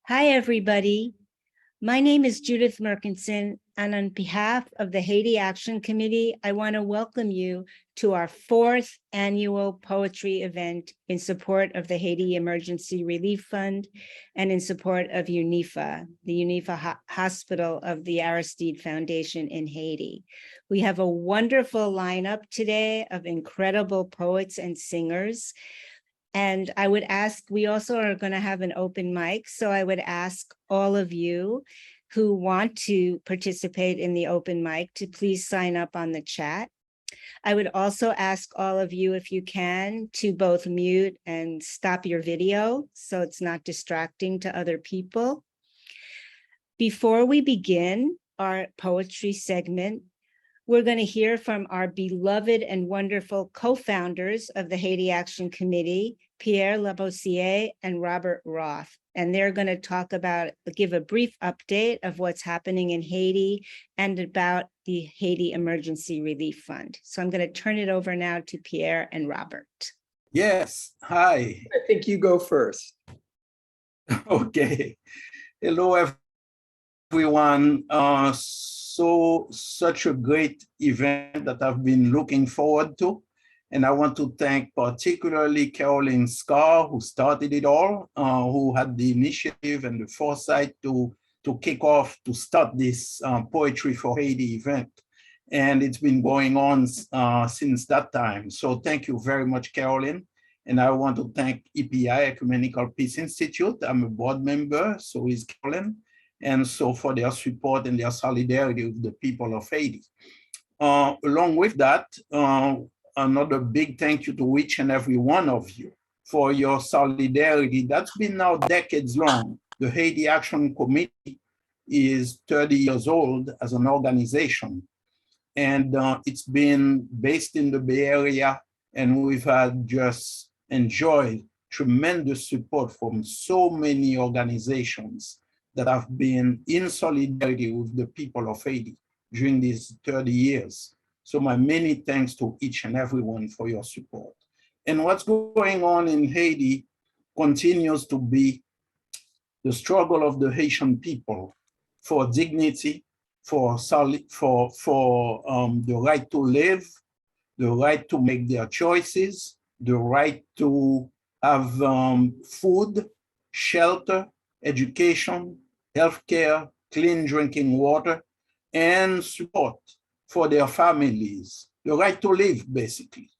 Hi, everybody. My name is Judith Merkinson, and on behalf of the Haiti Action Committee, I want to welcome you to our fourth annual poetry event in support of the Haiti Emergency Relief Fund and in support of UNIFA, the UNIFA Hospital of the Aristide Foundation in Haiti. We have a wonderful lineup today of incredible poets and singers. And I would ask, we also are going to have an open mic. So I would ask all of you who want to participate in the open mic to please sign up on the chat. I would also ask all of you, if you can, to both mute and stop your video so it's not distracting to other people. Before we begin our poetry segment, we're going to hear from our beloved and wonderful co-founders of the Haiti Action Committee, Pierre Labossiere and Robert Roth. And they're going to give a brief update of what's happening in Haiti and about the Haiti Emergency Relief Fund. So I'm going to turn it over now to Pierre and Robert. Yes, hi. I think you go first. Okay. Hello, everyone. Such a great event that I've been looking forward to. And I want to thank particularly Caroline Scarr, who started it all, who had the initiative and the foresight to start this Poetry for Haiti event. And it's been going on since that time. So thank you very much, Caroline. And I want to thank EPI, Ecumenical Peace Institute. I'm a board member, so is Caroline. And so for their support and their solidarity with the people of Haiti. Along with that, another big thank you to each and every one of you for your solidarity. That's been now decades long. The Haiti Action Committee is 30 years old as an organization. And it's been based in the Bay Area, and we've had just enjoyed tremendous support from so many organizations that have been in solidarity with the people of Haiti during these 30 years. So my many thanks to each and everyone for your support. And what's going on in Haiti continues to be the struggle of the Haitian people for dignity, for the right to live, the right to make their choices, the right to have food, shelter, education, healthcare, clean drinking water, and support for their families, the right to live, basically.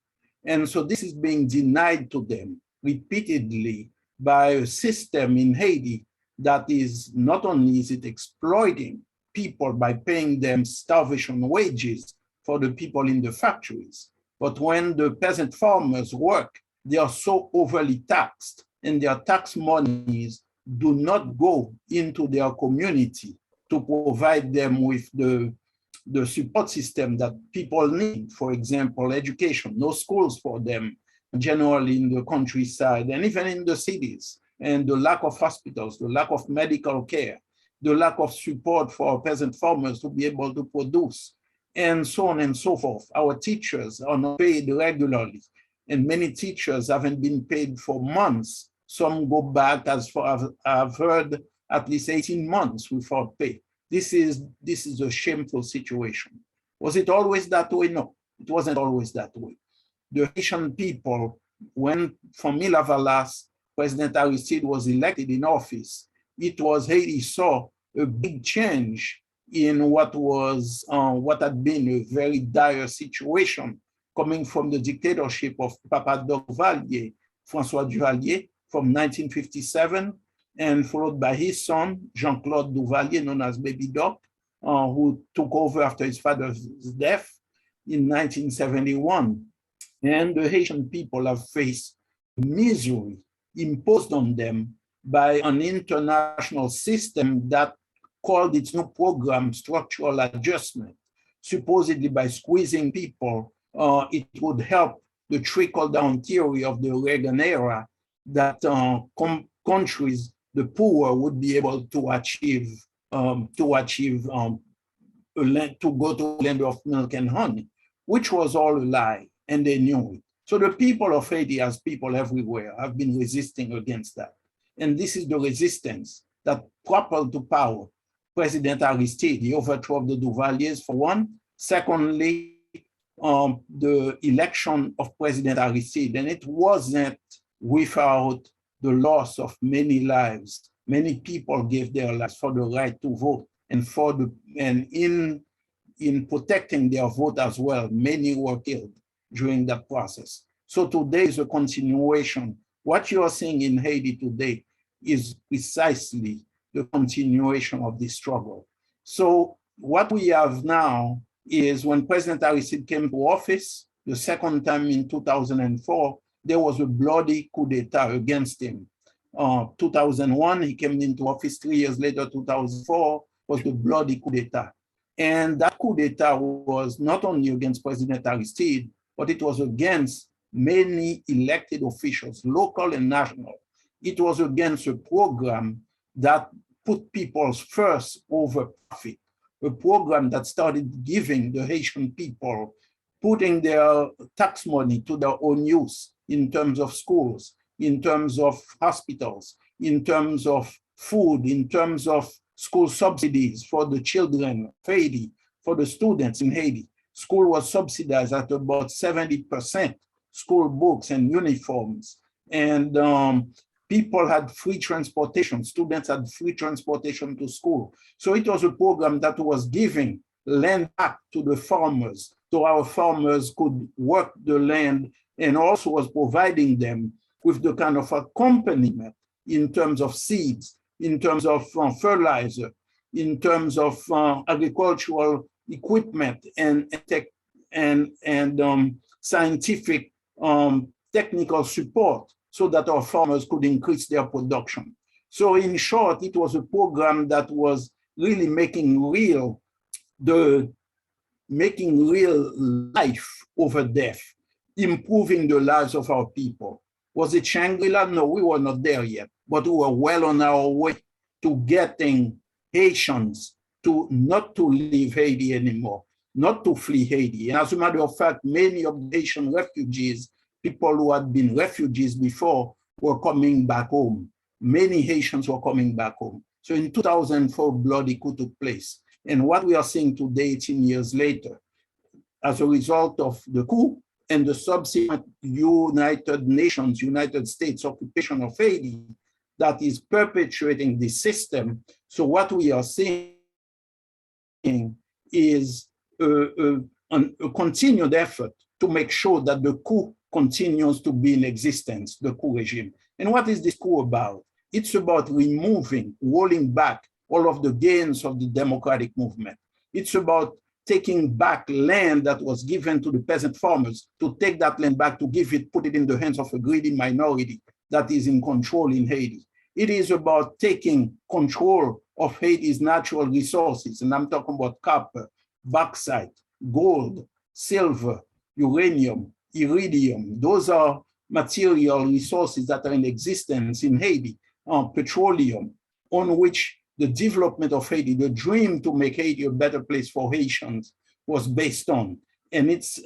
And so this is being denied to them repeatedly by a system in Haiti that is not only is it exploiting people by paying them starvation wages for the people in the factories, but when the peasant farmers work, they are so overly taxed, and their tax monies do not go into their community to provide them with the support system that people need. For example, education, no schools for them, generally in the countryside and even in the cities, and the lack of hospitals, the lack of medical care, the lack of support for peasant farmers to be able to produce, and so on and so forth. Our teachers are not paid regularly, and many teachers haven't been paid for months. Some go back as far as I've heard, at least 18 months without pay. This is a shameful situation. Was it always that way? No, it wasn't always that way. The Haitian people, when Famila Valas, President Aristide was elected in office, it was Haiti saw a big change in what had been a very dire situation coming from the dictatorship of Papa Duvalier, François Duvalier, from 1957, and followed by his son, Jean-Claude Duvalier, known as Baby Doc, who took over after his father's death in 1971. And the Haitian people have faced misery imposed on them by an international system that called its new program structural adjustment. Supposedly by squeezing people, it would help the trickle-down theory of the Reagan era that countries, the poor, would be able to achieve, to go to a land of milk and honey, which was all a lie, and they knew it. So the people of Haiti, as people everywhere, have been resisting against that. And this is the resistance that propelled to power President Aristide, the overthrow of the Duvaliers for one. Secondly, the election of President Aristide, and it wasn't without the loss of many lives. Many people gave their lives for the right to vote, and in protecting their vote as well, many were killed during that process. So today is a continuation. What you are seeing in Haiti today is precisely the continuation of this struggle. So what we have now is when President Aristide came to office, the second time in 2004, there was a bloody coup d'etat against him. 2001, he came into office 3 years later, 2004, was the bloody coup d'etat. And that coup d'etat was not only against President Aristide, but it was against many elected officials, local and national. It was against a program that put people first over profit, a program that started giving the Haitian people, putting their tax money to their own use in terms of schools, in terms of hospitals, in terms of food, in terms of school subsidies for the children of Haiti, for the students in Haiti. School was subsidized at about 70%, school books and uniforms. And people had free transportation. Students had free transportation to school. So it was a program that was giving land back to the farmers, so our farmers could work the land, and also was providing them with the kind of accompaniment in terms of seeds, in terms of fertilizer, in terms of agricultural equipment and scientific technical support, so that our farmers could increase their production. So in short, it was a program that was really making real life over death, improving the lives of our people. Was it Shangri-La? No, we were not there yet, but we were well on our way to getting Haitians to not to leave Haiti anymore, not to flee Haiti. And as a matter of fact, many of the Haitian refugees, people who had been refugees before, were coming back home. Many Haitians were coming back home. So in 2004, bloody coup took place. And what we are seeing today, 18 years later, as a result of the coup and the subsequent United Nations, United States occupation of Haiti, that is perpetuating this system. So what we are seeing is a continued effort to make sure that the coup continues to be in existence, the coup regime. And what is this coup about? It's about removing, rolling back all of the gains of the democratic movement. It's about taking back land that was given to the peasant farmers, to take that land back, to give it, put it in the hands of a greedy minority that is in control in Haiti. It is about taking control of Haiti's natural resources, and I'm talking about copper, bauxite, gold, silver, uranium, iridium. Those are material resources that are in existence in Haiti, petroleum, on which the development of Haiti, the dream to make Haiti a better place for Haitians, was based on. And it's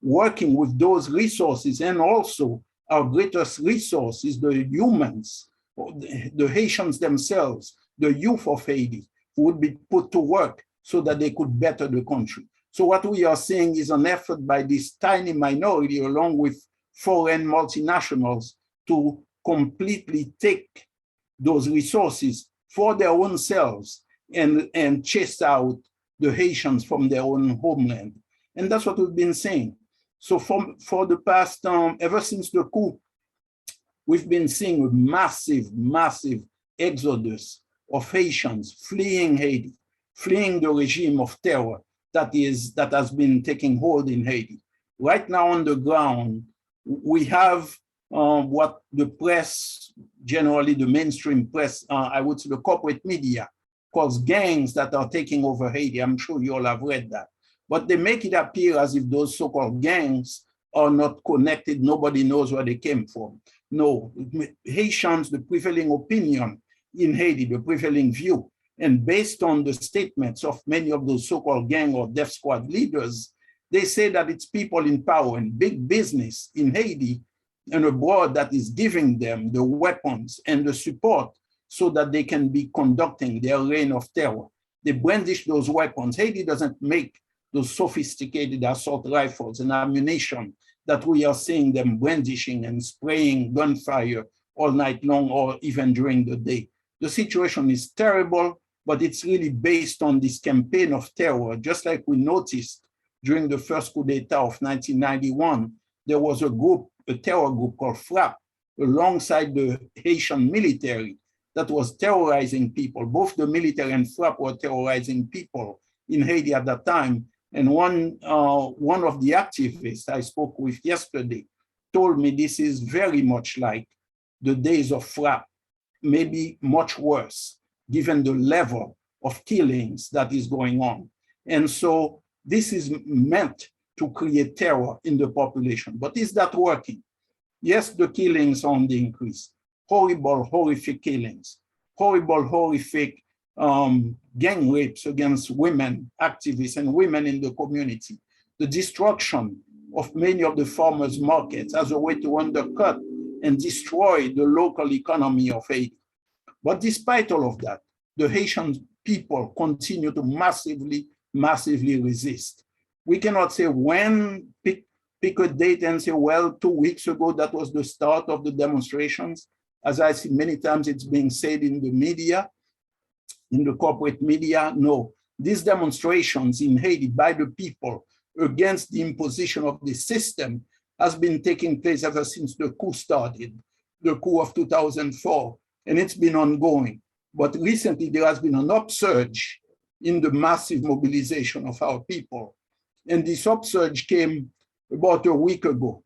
working with those resources, and also our greatest resource is the humans, the Haitians themselves, the youth of Haiti, who would be put to work so that they could better the country. So what we are seeing is an effort by this tiny minority, along with foreign multinationals, to completely take those resources for their own selves and chase out the Haitians from their own homeland. And that's what we've been saying. So for the past, ever since the coup, we've been seeing a massive exodus of Haitians fleeing Haiti, fleeing the regime of terror that has been taking hold in Haiti. Right now on the ground, we have what the press, generally the mainstream press, I would say the corporate media, calls gangs that are taking over Haiti. I'm sure you all have read that. But they make it appear as if those so-called gangs are not connected. Nobody knows where they came from. No, Haitians, the prevailing opinion in Haiti, the prevailing view, and based on the statements of many of those so-called gang or death squad leaders, they say that it's people in power and big business in Haiti and abroad that is giving them the weapons and the support so that they can be conducting their reign of terror. They brandish those weapons. Haiti doesn't make those sophisticated assault rifles and ammunition that we are seeing them brandishing and spraying gunfire all night long or even during the day. The situation is terrible, but it's really based on this campaign of terror. Just like we noticed during the first coup d'etat of 1991, there was a terror group called FRAP, alongside the Haitian military that was terrorizing people. Both the military and FRAP were terrorizing people in Haiti at that time. And one of the activists I spoke with yesterday told me this is very much like the days of FRAP, maybe much worse, given the level of killings that is going on. And so this is meant to create terror in the population. But is that working? Yes, the killings on the increase. Horrible, horrific killings. Horrible, horrific gang rapes against women activists and women in the community. The destruction of many of the farmers' markets as a way to undercut and destroy the local economy of Haiti. But despite all of that, the Haitian people continue to massively, massively resist. We cannot say when, pick a date and say, well, 2 weeks ago, that was the start of the demonstrations. As I see many times it's being said in the media, in the corporate media. No, these demonstrations in Haiti by the people against the imposition of the system has been taking place ever since the coup started, the coup of 2004, and it's been ongoing. But recently there has been an upsurge in the massive mobilization of our people. And this upsurge came about a week ago.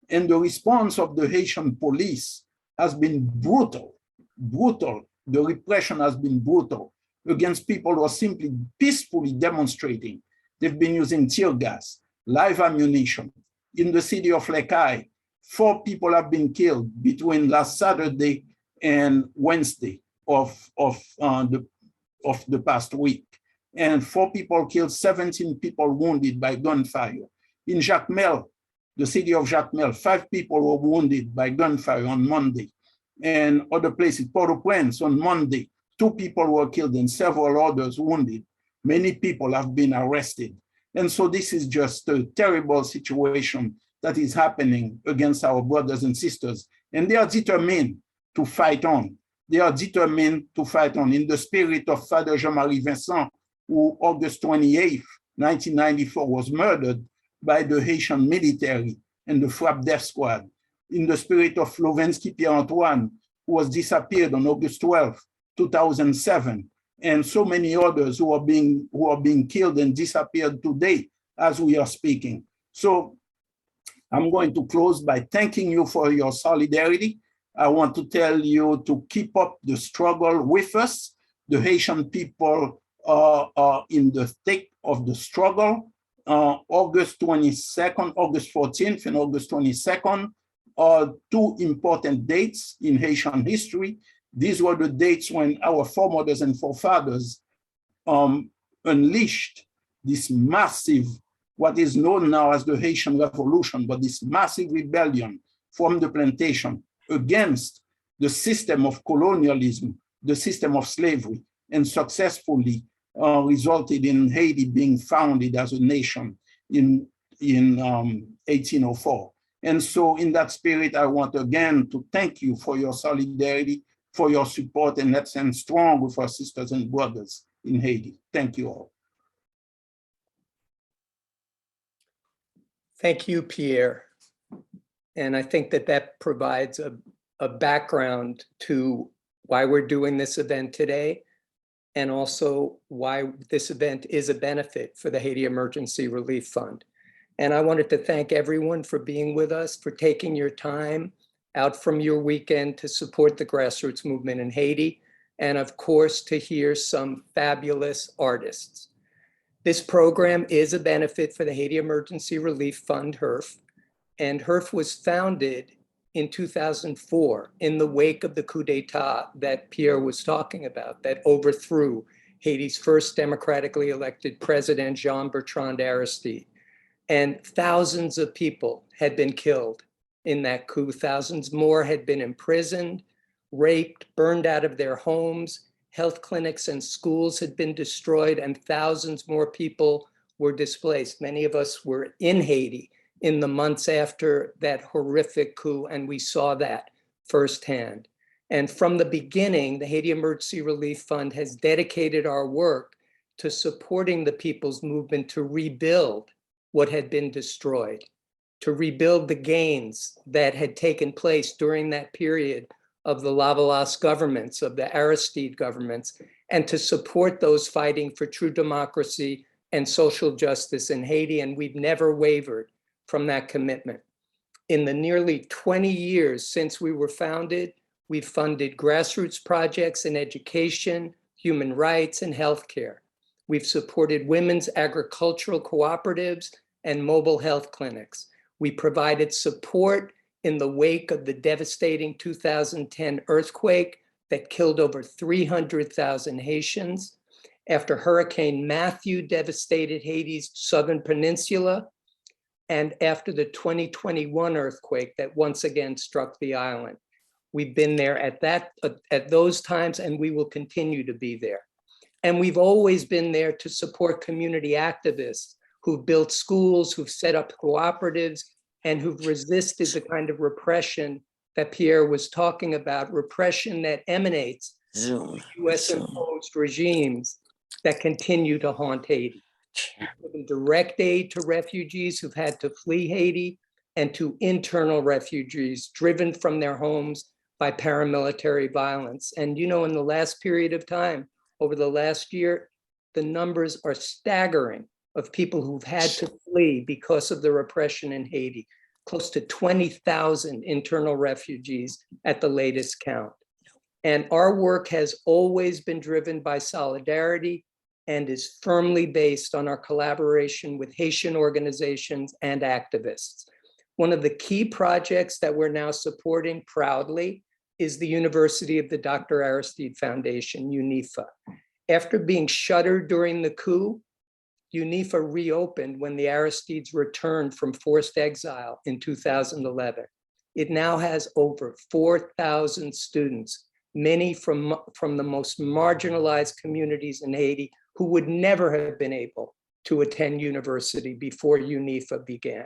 And the response of the Haitian police has been brutal, brutal. The repression has been brutal against people who are simply peacefully demonstrating. They've been using tear gas, live ammunition. In the city of Lekai, 4 people have been killed between last Saturday and Wednesday of the past week. And 4 people killed, 17 people wounded by gunfire. In Jacmel, the city of Jacmel, 5 people were wounded by gunfire on Monday. And other places, Port-au-Prince on Monday, 2 people were killed and several others wounded. Many people have been arrested. And so this is just a terrible situation that is happening against our brothers and sisters. And they are determined to fight on. They are determined to fight on in the spirit of Father Jean-Marie Vincent, who August 28th, 1994 was murdered by the Haitian military and the FRAP death squad. In the spirit of Lovensky Pierre-Antoine, who was disappeared on August 12th, 2007, and so many others who are being killed and disappeared today as we are speaking. So I'm going to close by thanking you for your solidarity. I want to tell you to keep up the struggle with us. The Haitian people are in the thick of the struggle. August 22nd, August 14th, and August 22nd are 2 important dates in Haitian history. These were the dates when our foremothers and forefathers unleashed this massive, what is known now as the Haitian Revolution, but this massive rebellion from the plantation against the system of colonialism, the system of slavery, and successfully resulted in Haiti being founded as a nation in 1804. And so in that spirit, I want again to thank you for your solidarity, for your support, and let's stand strong with our sisters and brothers in Haiti. Thank you all. Thank you, Pierre. And I think that that provides a background to why we're doing this event today, and also why this event is a benefit for the Haiti Emergency Relief Fund. And I wanted to thank everyone for being with us, for taking your time out from your weekend to support the grassroots movement in Haiti, and of course, to hear some fabulous artists. This program is a benefit for the Haiti Emergency Relief Fund, HERF, and HERF was founded in 2004 in the wake of the coup d'etat that Pierre was talking about, that overthrew Haiti's first democratically elected president, Jean-Bertrand Aristide. And thousands of people had been killed in that coup. Thousands more had been imprisoned raped, burned out of their homes. Health clinics and schools had been destroyed, and thousands more people were displaced. Many of us were in Haiti in the months after that horrific coup, and we saw that firsthand. And from the beginning, the Haiti Emergency Relief Fund has dedicated our work to supporting the people's movement to rebuild what had been destroyed, to rebuild the gains that had taken place during that period of the Lavalas governments, of the Aristide governments, and to support those fighting for true democracy and social justice in Haiti. And we've never wavered from that commitment. In the nearly 20 years since we were founded, we've funded grassroots projects in education, human rights, and healthcare. We've supported women's agricultural cooperatives and mobile health clinics. We provided support in the wake of the devastating 2010 earthquake that killed over 300,000 Haitians. After Hurricane Matthew devastated Haiti's southern peninsula, and after the 2021 earthquake that once again struck the island. We've been there at those times, and we will continue to be there. And we've always been there to support community activists who've built schools, who've set up cooperatives, and who've resisted the kind of repression that Pierre was talking about, repression that emanates from US-imposed regimes that continue to haunt Haiti. Given direct aid to refugees who've had to flee Haiti, and to internal refugees driven from their homes by paramilitary violence. And in the last period of time, over the last year, the numbers are staggering of people who've had to flee because of the repression in Haiti. Close to 20,000 internal refugees at the latest count. And our work has always been driven by solidarity and is firmly based on our collaboration with Haitian organizations and activists. One of the key projects that we're now supporting proudly is the University of the Dr. Aristide Foundation, UNIFA. After being shuttered during the coup, UNIFA reopened when the Aristides returned from forced exile in 2011. It now has over 4,000 students, many from the most marginalized communities in Haiti who would never have been able to attend university before UNIFA began.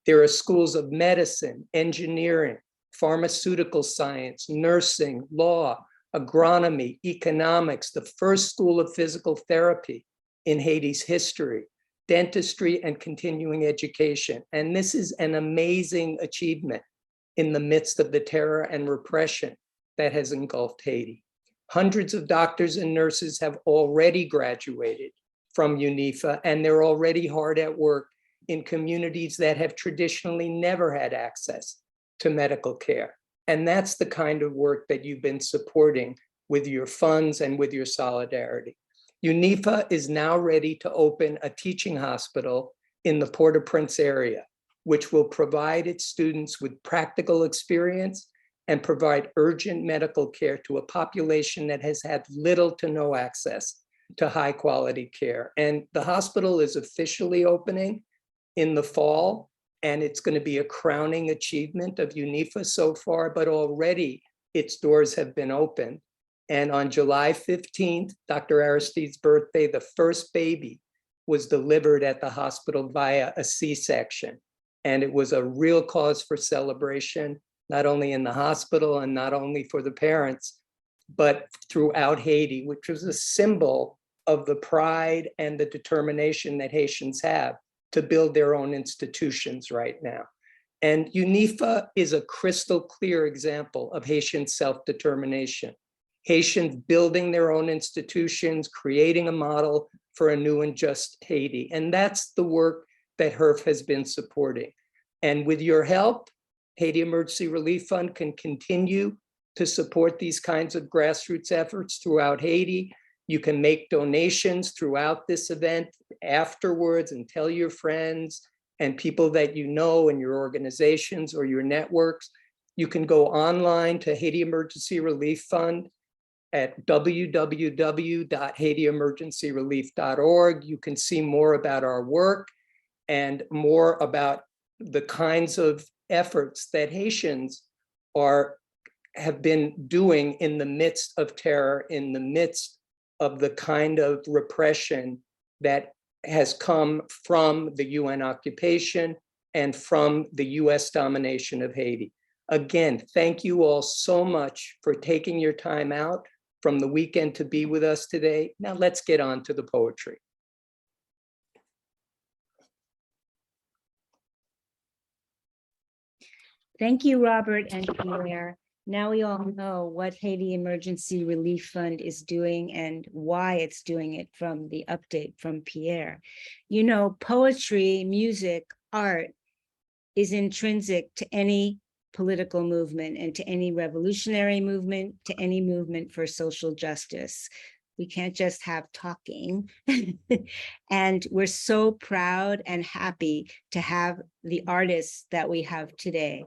There are schools of medicine, engineering, pharmaceutical science, nursing, law, agronomy, economics, the first school of physical therapy in Haiti's history, dentistry, and continuing education. And this is an amazing achievement in the midst of the terror and repression that has engulfed Haiti. Hundreds of doctors and nurses have already graduated from UNIFA, and they're already hard at work in communities that have traditionally never had access to medical care. And that's the kind of work that you've been supporting with your funds and with your solidarity. UNIFA is now ready to open a teaching hospital in the Port-au-Prince area, which will provide its students with practical experience and provide urgent medical care to a population that has had little to no access to high quality care. And the hospital is officially opening in the fall, and it's going to be a crowning achievement of UNIFA so far, but already its doors have been opened. And on July 15th, Dr. Aristide's birthday, the first baby was delivered at the hospital via a C-section. And it was a real cause for celebration, not only in the hospital and not only for the parents, but throughout Haiti, which was a symbol of the pride and the determination that Haitians have to build their own institutions right now. And UNIFA is a crystal clear example of Haitian self-determination. Haitians building their own institutions, creating a model for a new and just Haiti. And that's the work that HERF has been supporting. And with your help, Haiti Emergency Relief Fund can continue to support these kinds of grassroots efforts throughout Haiti. You can make donations throughout this event afterwards and tell your friends and people that you know in your organizations or your networks. You can go online to Haiti Emergency Relief Fund at www.haitiemergencyrelief.org. You can see more about our work and more about the kinds of efforts that Haitians are have been doing in the midst of terror, in the midst of the kind of repression that has come from the UN occupation and from the US domination of Haiti. Again, thank you all so much for taking your time out from the weekend to be with us today. Now let's get on to the poetry. Thank you, Robert and Pierre. Now we all know what Haiti Emergency Relief Fund is doing and why it's doing it from the update from Pierre. You know, poetry, music, art is intrinsic to any political movement and to any revolutionary movement, to any movement for social justice. We can't just have talking. And we're so proud and happy to have the artists that we have today.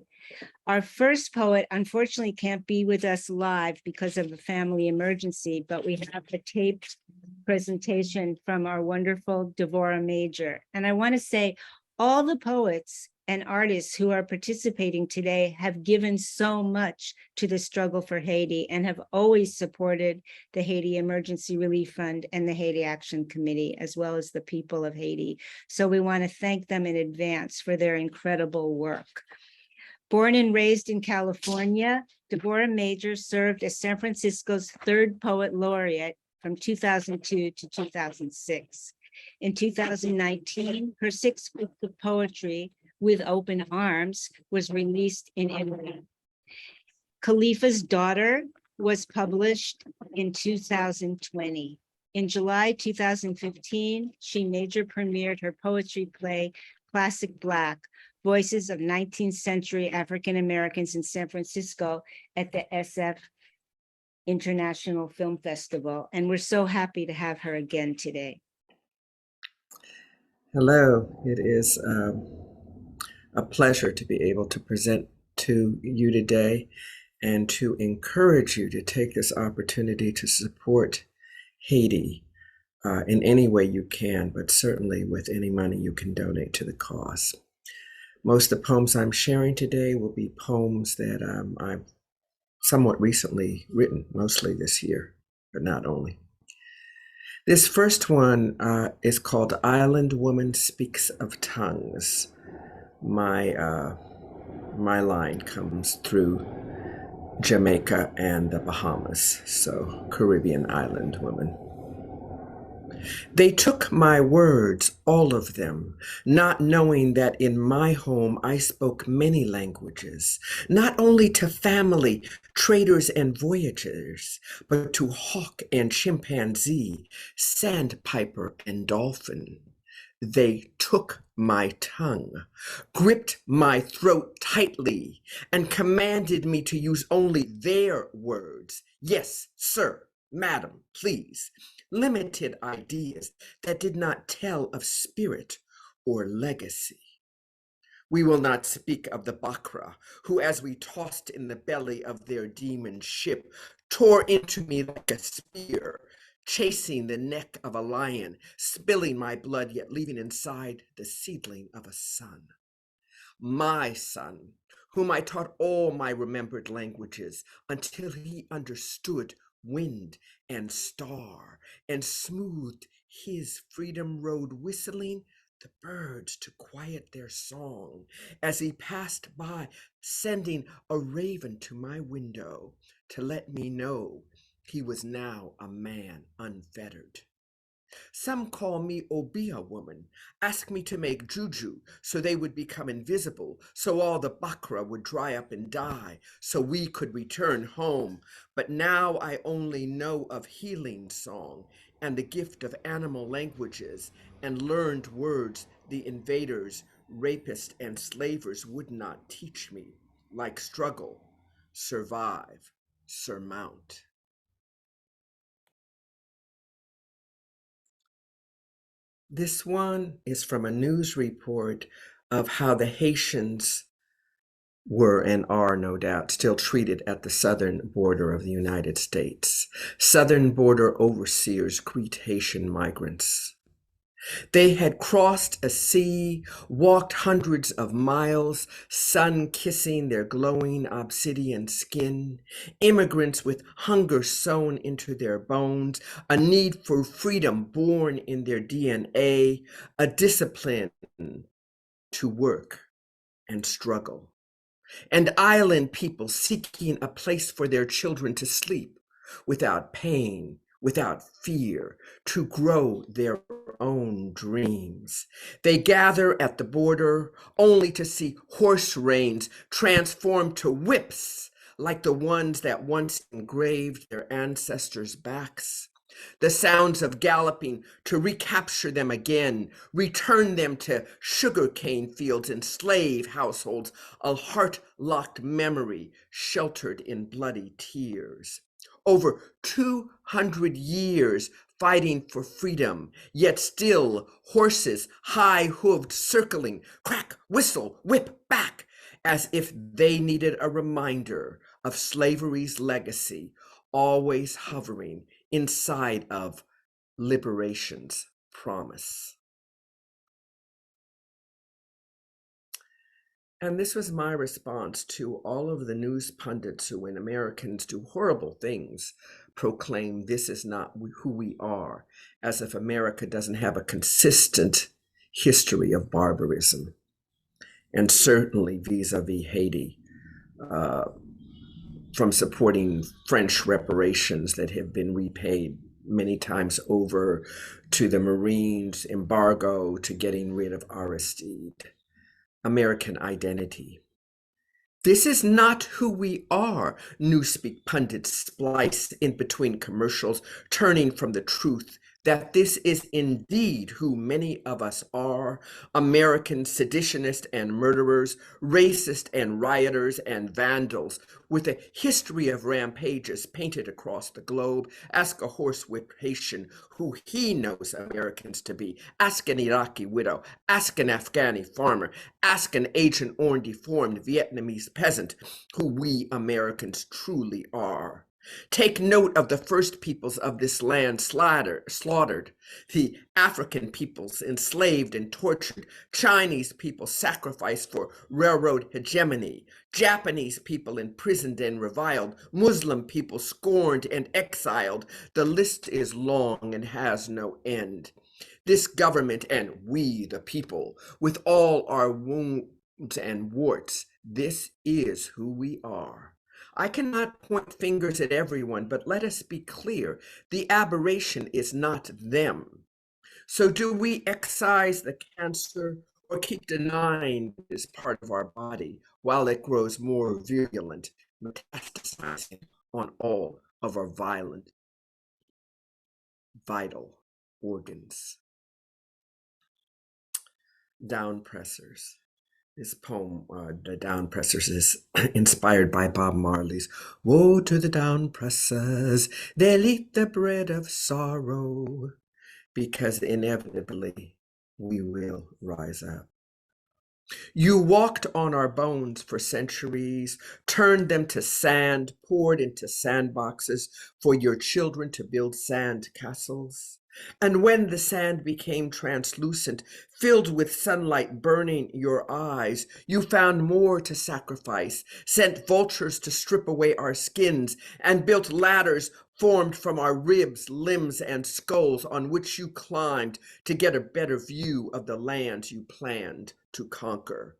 Our first poet unfortunately can't be with us live because of a family emergency, but we have a taped presentation from our wonderful Devorah Major. And I want to say all the poets and artists who are participating today have given so much to the struggle for Haiti and have always supported the Haiti Emergency Relief Fund and the Haiti Action Committee, as well as the people of Haiti. So we want to thank them in advance for their incredible work. Born and raised in California, Devorah Major served as San Francisco's third poet laureate from 2002 to 2006. In 2019, her sixth book of poetry, With Open Arms, was released in Italy. Khalifa's Daughter was published in 2020. In July 2015, she major premiered her poetry play, Classic Black, Voices of 19th Century African Americans in San Francisco at the SF International Film Festival. And we're so happy to have her again today. Hello, it is a pleasure to be able to present to you today and to encourage you to take this opportunity to support Haiti in any way you can, but certainly with any money you can donate to the cause. Most of the poems I'm sharing today will be poems that I've somewhat recently written, mostly this year, but not only. This first one is called Island Woman Speaks of Tongues. My line comes through Jamaica and the Bahamas, so Caribbean island woman. They took my words, all of them, not knowing that in my home I spoke many languages, not only to family, traders and voyagers, but to hawk and chimpanzee, sandpiper and dolphin. They took my tongue, gripped my throat tightly, and commanded me to use only their words. Yes, sir, madam, please. Limited ideas that did not tell of spirit or legacy. We will not speak of the Bakra, who, as we tossed in the belly of their demon ship, tore into me like a spear, chasing the neck of a lion, spilling my blood, yet leaving inside the seedling of a son. My son, whom I taught all my remembered languages until he understood wind and star, and smoothed his freedom road, whistling the birds to quiet their song as he passed by, sending a raven to my window to let me know he was now a man unfettered. Some call me Obeah woman, ask me to make juju so they would become invisible, so all the Bakra would dry up and die, so we could return home. But now I only know of healing song and the gift of animal languages and learned words the invaders, rapists, and slavers would not teach me, like struggle, survive, surmount. This one is from a news report of how the Haitians were and are, no doubt, still treated at the southern border of the United States. Southern border overseers greet Haitian migrants. They had crossed a sea, walked hundreds of miles, sun kissing their glowing obsidian skin, immigrants with hunger sewn into their bones, a need for freedom born in their DNA, a discipline to work and struggle, and island people seeking a place for their children to sleep without pain, without fear, to grow their own dreams. They gather at the border only to see horse reins transformed to whips like the ones that once engraved their ancestors' backs. The sounds of galloping to recapture them again, return them to sugarcane fields and slave households, a heart-locked memory sheltered in bloody tears. Over 200 years fighting for freedom, yet still horses high-hooved circling, crack, whistle, whip back, as if they needed a reminder of slavery's legacy, always hovering inside of liberation's promise. And this was my response to all of the news pundits who, when Americans do horrible things, proclaim this is not who we are, as if America doesn't have a consistent history of barbarism. And certainly vis-a-vis Haiti, from supporting French reparations that have been repaid many times over, to the Marines embargo, to getting rid of Aristide. American identity. This is not who we are, newspeak pundits splice in between commercials, turning from the truth that this is indeed who many of us are, American seditionists and murderers, racist and rioters and vandals, with a history of rampages painted across the globe. Ask a horsewhipped Haitian who he knows Americans to be. Ask an Iraqi widow. Ask an Afghani farmer. Ask an Agent Orange deformed Vietnamese peasant who we Americans truly are. Take note of the first peoples of this land slaughtered, the African peoples enslaved and tortured, Chinese people sacrificed for railroad hegemony, Japanese people imprisoned and reviled, Muslim people scorned and exiled. The list is long and has no end. This government and we, the people, with all our wounds and warts, this is who we are. I cannot point fingers at everyone, but let us be clear. The aberration is not them. So do we excise the cancer or keep denying this part of our body while it grows more virulent, metastasizing on all of our vital organs? Down pressers. This poem, The Down Pressers, is inspired by Bob Marley's "Woe to the down pressers, they'll eat the bread of sorrow," because inevitably we will rise up. You walked on our bones for centuries, turned them to sand, poured into sandboxes for your children to build sand castles. And when the sand became translucent, filled with sunlight burning your eyes, you found more to sacrifice, sent vultures to strip away our skins, and built ladders formed from our ribs, limbs, and skulls on which you climbed to get a better view of the lands you planned to conquer.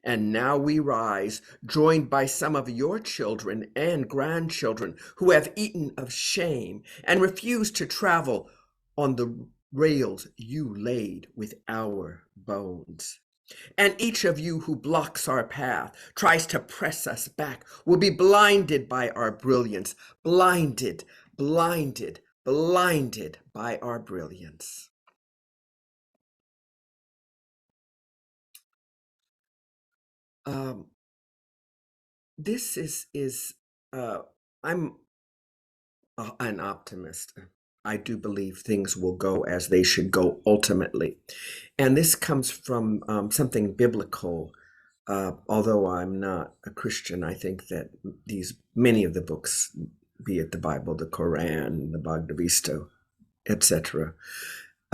And now we rise, joined by some of your children and grandchildren who have eaten of shame and refused to travel on the rails you laid with our bones. And each of you who blocks our path, tries to press us back, will be blinded by our brilliance, blinded by our brilliance. This is I'm an optimist. I do believe things will go as they should go ultimately. And this comes from something biblical. Although I'm not a Christian, I think that many of the books, be it the Bible, the Quran, the Bhagavad Gita, etc.,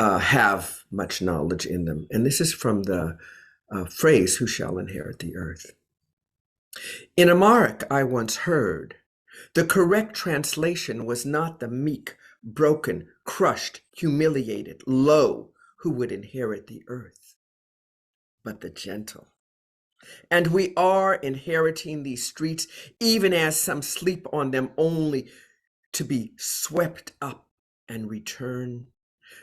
have much knowledge in them. And this is from the phrase, "Who shall inherit the earth?" In Amharic, I once heard, the correct translation was not the meek, broken, crushed, humiliated, low, who would inherit the earth, but the gentle. And we are inheriting these streets, even as some sleep on them only to be swept up and return.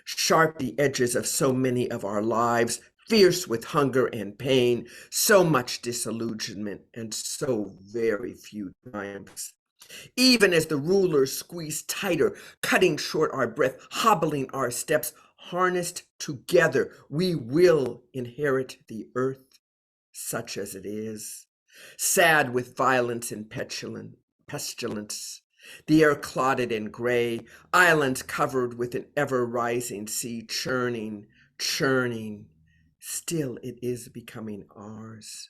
Sharp the edges of so many of our lives, fierce with hunger and pain, so much disillusionment and so very few triumphs. Even as the rulers squeeze tighter, cutting short our breath, hobbling our steps, harnessed together, we will inherit the earth such as it is, sad with violence and pestilence, the air clotted and gray, islands covered with an ever-rising sea, churning, churning. Still it is becoming ours.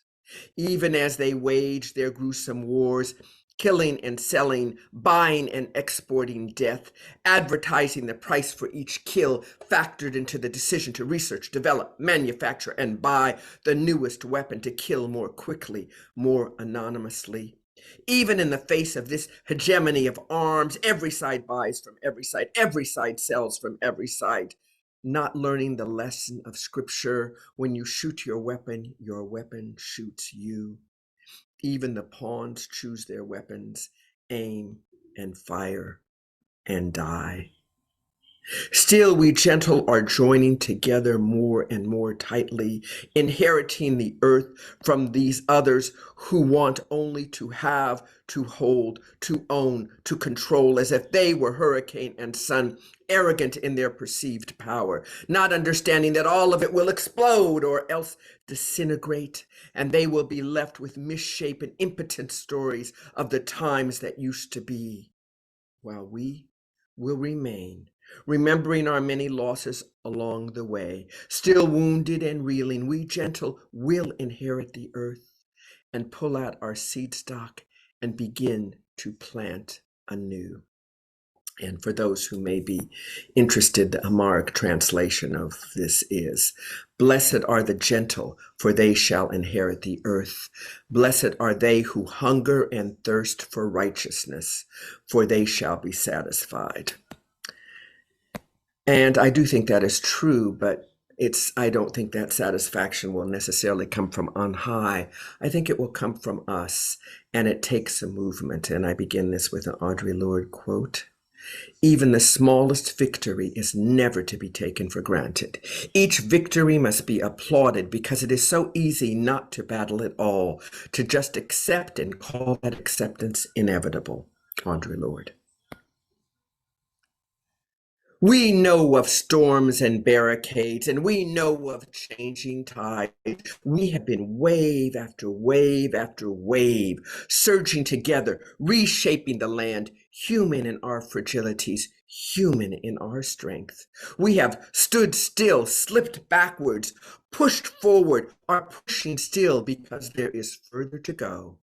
Even as they wage their gruesome wars, killing and selling, buying and exporting death, advertising the price for each kill factored into the decision to research, develop, manufacture, and buy the newest weapon to kill more quickly, more anonymously. Even in the face of this hegemony of arms, every side buys from every side sells from every side. Not learning the lesson of scripture, when you shoot your weapon shoots you. Even the pawns choose their weapons, aim and fire and die. Still, we gentle are joining together more and more tightly, inheriting the earth from these others who want only to have, to hold, to own, to control, as if they were hurricane and sun, arrogant in their perceived power, not understanding that all of it will explode or else disintegrate, and they will be left with misshapen, impotent stories of the times that used to be, while we will remain, remembering our many losses along the way. Still wounded and reeling, we gentle will inherit the earth and pull out our seed stock and begin to plant anew. And for those who may be interested, the Amharic translation of this is, "Blessed are the gentle, for they shall inherit the earth. Blessed are they who hunger and thirst for righteousness, for they shall be satisfied." And I do think that is true, but I don't think that satisfaction will necessarily come from on high. I think it will come from us, and it takes a movement. And I begin this with an Audre Lorde quote. "Even the smallest victory is never to be taken for granted. Each victory must be applauded because it is so easy not to battle at all, to just accept and call that acceptance inevitable." Audre Lorde. We know of storms and barricades, and we know of changing tides. We have been wave after wave after wave, surging together, reshaping the land, human in our fragilities, human in our strength. We have stood still, slipped backwards, pushed forward, are pushing still because there is further to go.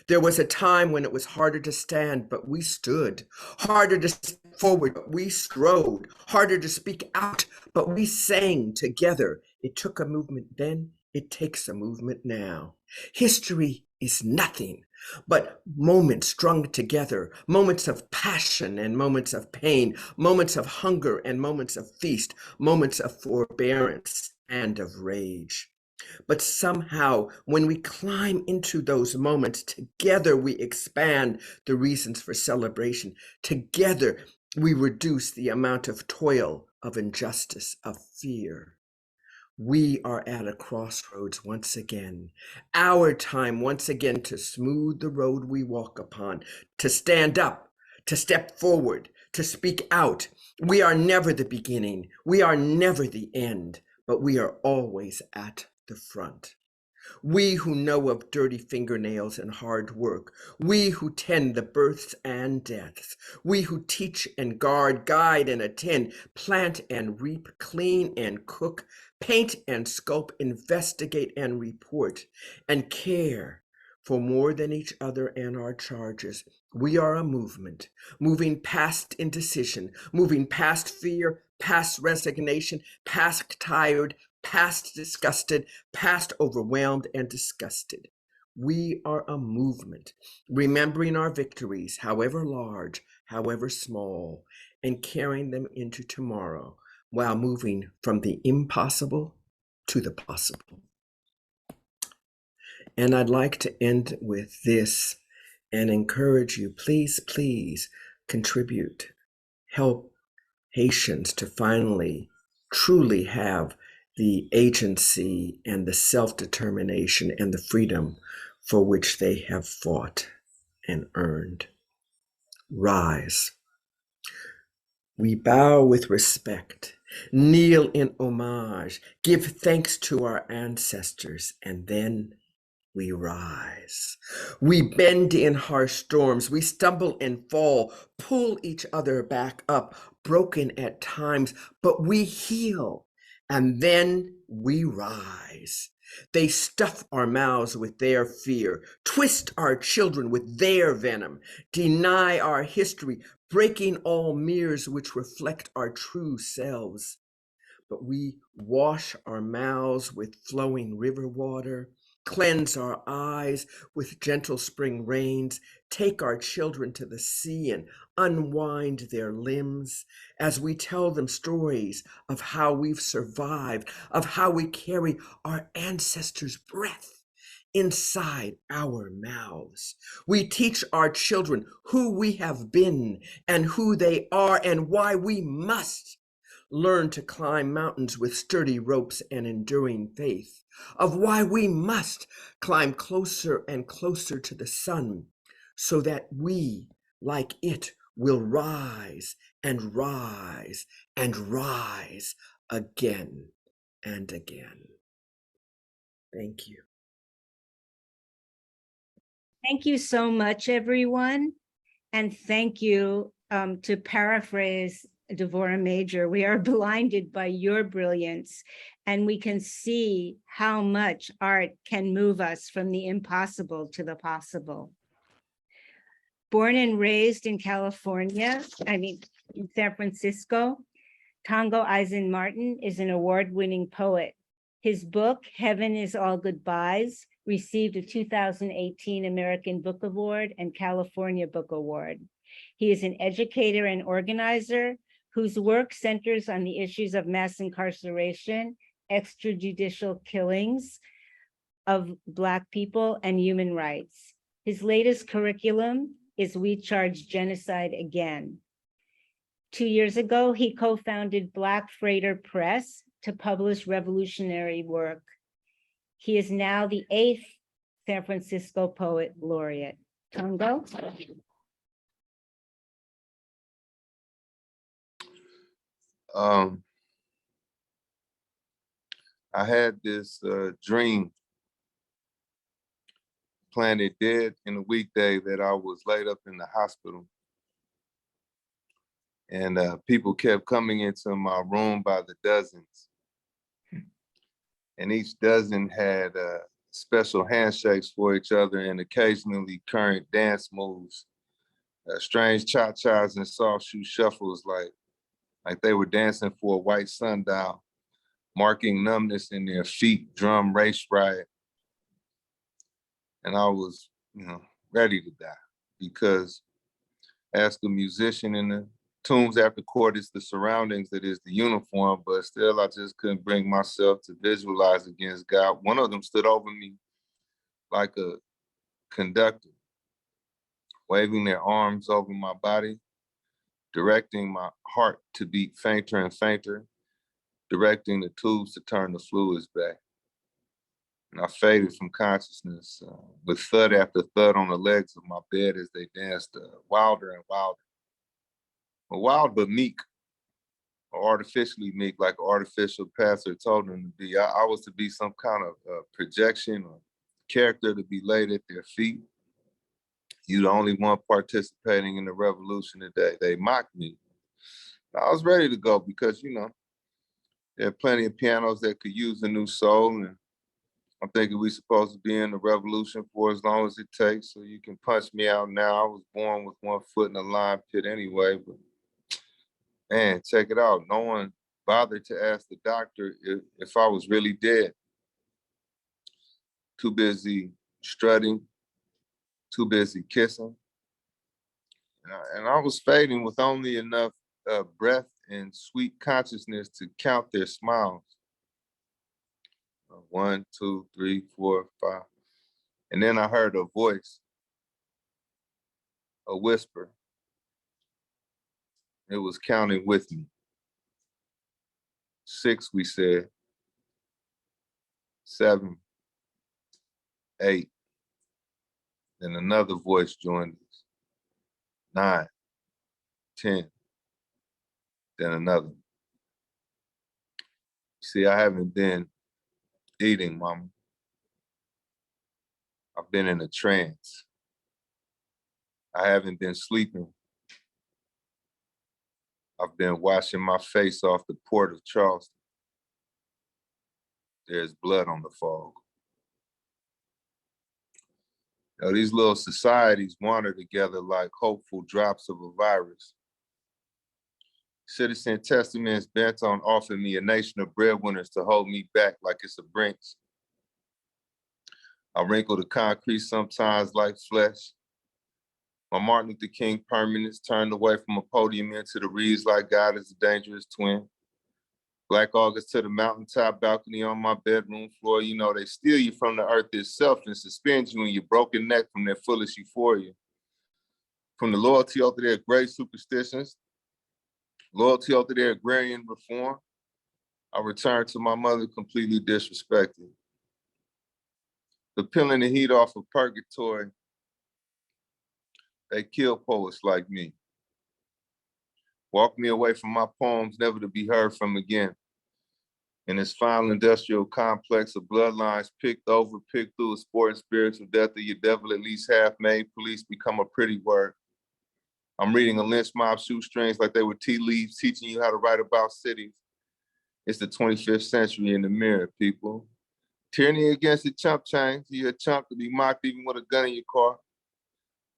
There was a time when it was harder to stand, but we stood. Harder to step forward, but we strode. Harder to speak out, but we sang together. It took a movement then, it takes a movement now. History is nothing but moments strung together, moments of passion and moments of pain, moments of hunger and moments of feast, moments of forbearance and of rage. But somehow, when we climb into those moments, together we expand the reasons for celebration. Together we reduce the amount of toil, of injustice, of fear. We are at a crossroads once again, our time once again to smooth the road we walk upon, to stand up, to step forward, to speak out. We are never the beginning, we are never the end, but we are always at the front. We who know of dirty fingernails and hard work, we who tend the births and deaths, we who teach and guard, guide and attend, plant and reap, clean and cook, paint and sculpt, investigate and report, and care for more than each other and our charges. We are a movement, moving past indecision, moving past fear, past resignation, past tired, past disgusted, past overwhelmed and disgusted. We are a movement, remembering our victories, however large, however small, and carrying them into tomorrow while moving from the impossible to the possible. And I'd like to end with this and encourage you, please, please contribute. Help Haitians to finally truly have the agency and the self-determination and the freedom for which they have fought and earned. Rise. We bow with respect, kneel in homage, give thanks to our ancestors, and then we rise. We bend in harsh storms. We stumble and fall, pull each other back up, broken at times, but we heal, and then we rise. They stuff our mouths with their fear, twist our children with their venom, deny our history, breaking all mirrors which reflect our true selves. But we wash our mouths with flowing river water, cleanse our eyes with gentle spring rains, take our children to the sea and unwind their limbs as we tell them stories of how we've survived, of how we carry our ancestors' breath inside our mouths. We teach our children who we have been and who they are and why we must learn to climb mountains with sturdy ropes and enduring faith, of why we must climb closer and closer to the sun so that we, like it, will rise and rise and rise again and again. Thank you. Thank you so much, everyone. And thank you, to paraphrase Devorah Major, we are blinded by your brilliance, and we can see how much art can move us from the impossible to the possible. Born and raised in California, in San Francisco, Tango Eisen Martin is an award-winning poet. His book, Heaven is All Goodbyes, received a 2018 American Book Award and California Book Award. He is an educator and organizer whose work centers on the issues of mass incarceration, extrajudicial killings of Black people, and human rights. His latest curriculum is We Charge Genocide Again. 2 years ago, he co-founded Black Freighter Press to publish revolutionary work. He is now the 8th San Francisco Poet Laureate. Tango? I had this dream, planted dead in a weekday, that I was laid up in the hospital. And people kept coming into my room by the dozens. And each dozen had special handshakes for each other and occasionally current dance moves, strange cha-chas and soft shoe shuffles like they were dancing for a white sundial, marking numbness in their feet, drum race riot. And I was, ready to die, because as the musician in the tunes after chord, it's the surroundings that is the uniform, but still I just couldn't bring myself to visualize against God. One of them stood over me like a conductor, waving their arms over my body, directing my heart to beat fainter and fainter, directing the tubes to turn the fluids back. And I faded from consciousness with thud after thud on the legs of my bed as they danced wilder and wilder. Well, wild but meek, or artificially meek, like an artificial pastor told them to be. I was to be some kind of projection or character to be laid at their feet. You the only one participating in the revolution today. They mocked me. I was ready to go because, there are plenty of pianos that could use a new soul, and I'm thinking we're supposed to be in the revolution for as long as it takes, so you can punch me out now. I was born with one foot in the lion pit anyway, but Man, check it out. No one bothered to ask the doctor if I was really dead. Too busy strutting, too busy kissing. And I was fading with only enough breath and sweet consciousness to count their smiles. 1, 2, 3, 4, 5. And then I heard a voice, a whisper. It was counting with me. 6, we said. 7, 8. Then another voice joined us. 9, 10. Then another. See, I haven't been eating, Mama. I've been in a trance. I haven't been sleeping. I've been washing my face off the port of Charleston. There's blood on the fog. You know, these little societies wander together like hopeful drops of a virus. Citizen Testament is bent on offering me a nation of breadwinners to hold me back like it's a Brinks. I wrinkle the concrete sometimes like flesh. My Martin Luther King permanence turned away from a podium into the reeds like God is a dangerous twin. Black August to the mountaintop balcony on my bedroom floor. You know, they steal you from the earth itself and suspend you in your broken neck from their foolish euphoria. From the loyalty over their great superstitions, loyalty over their agrarian reform, I returned to my mother completely disrespected. The peeling the heat off of purgatory, they kill poets like me. Walk me away from my poems, never to be heard from again. In this final industrial complex of bloodlines picked over, picked through, a sporting spiritual death of your devil at least half made, police become a pretty word. I'm reading a lynch mob shoestrings like they were tea leaves, teaching you how to write about cities. It's the 25th century in the mirror, people. Tyranny against the chump change. You're a chump to be mocked even with a gun in your car.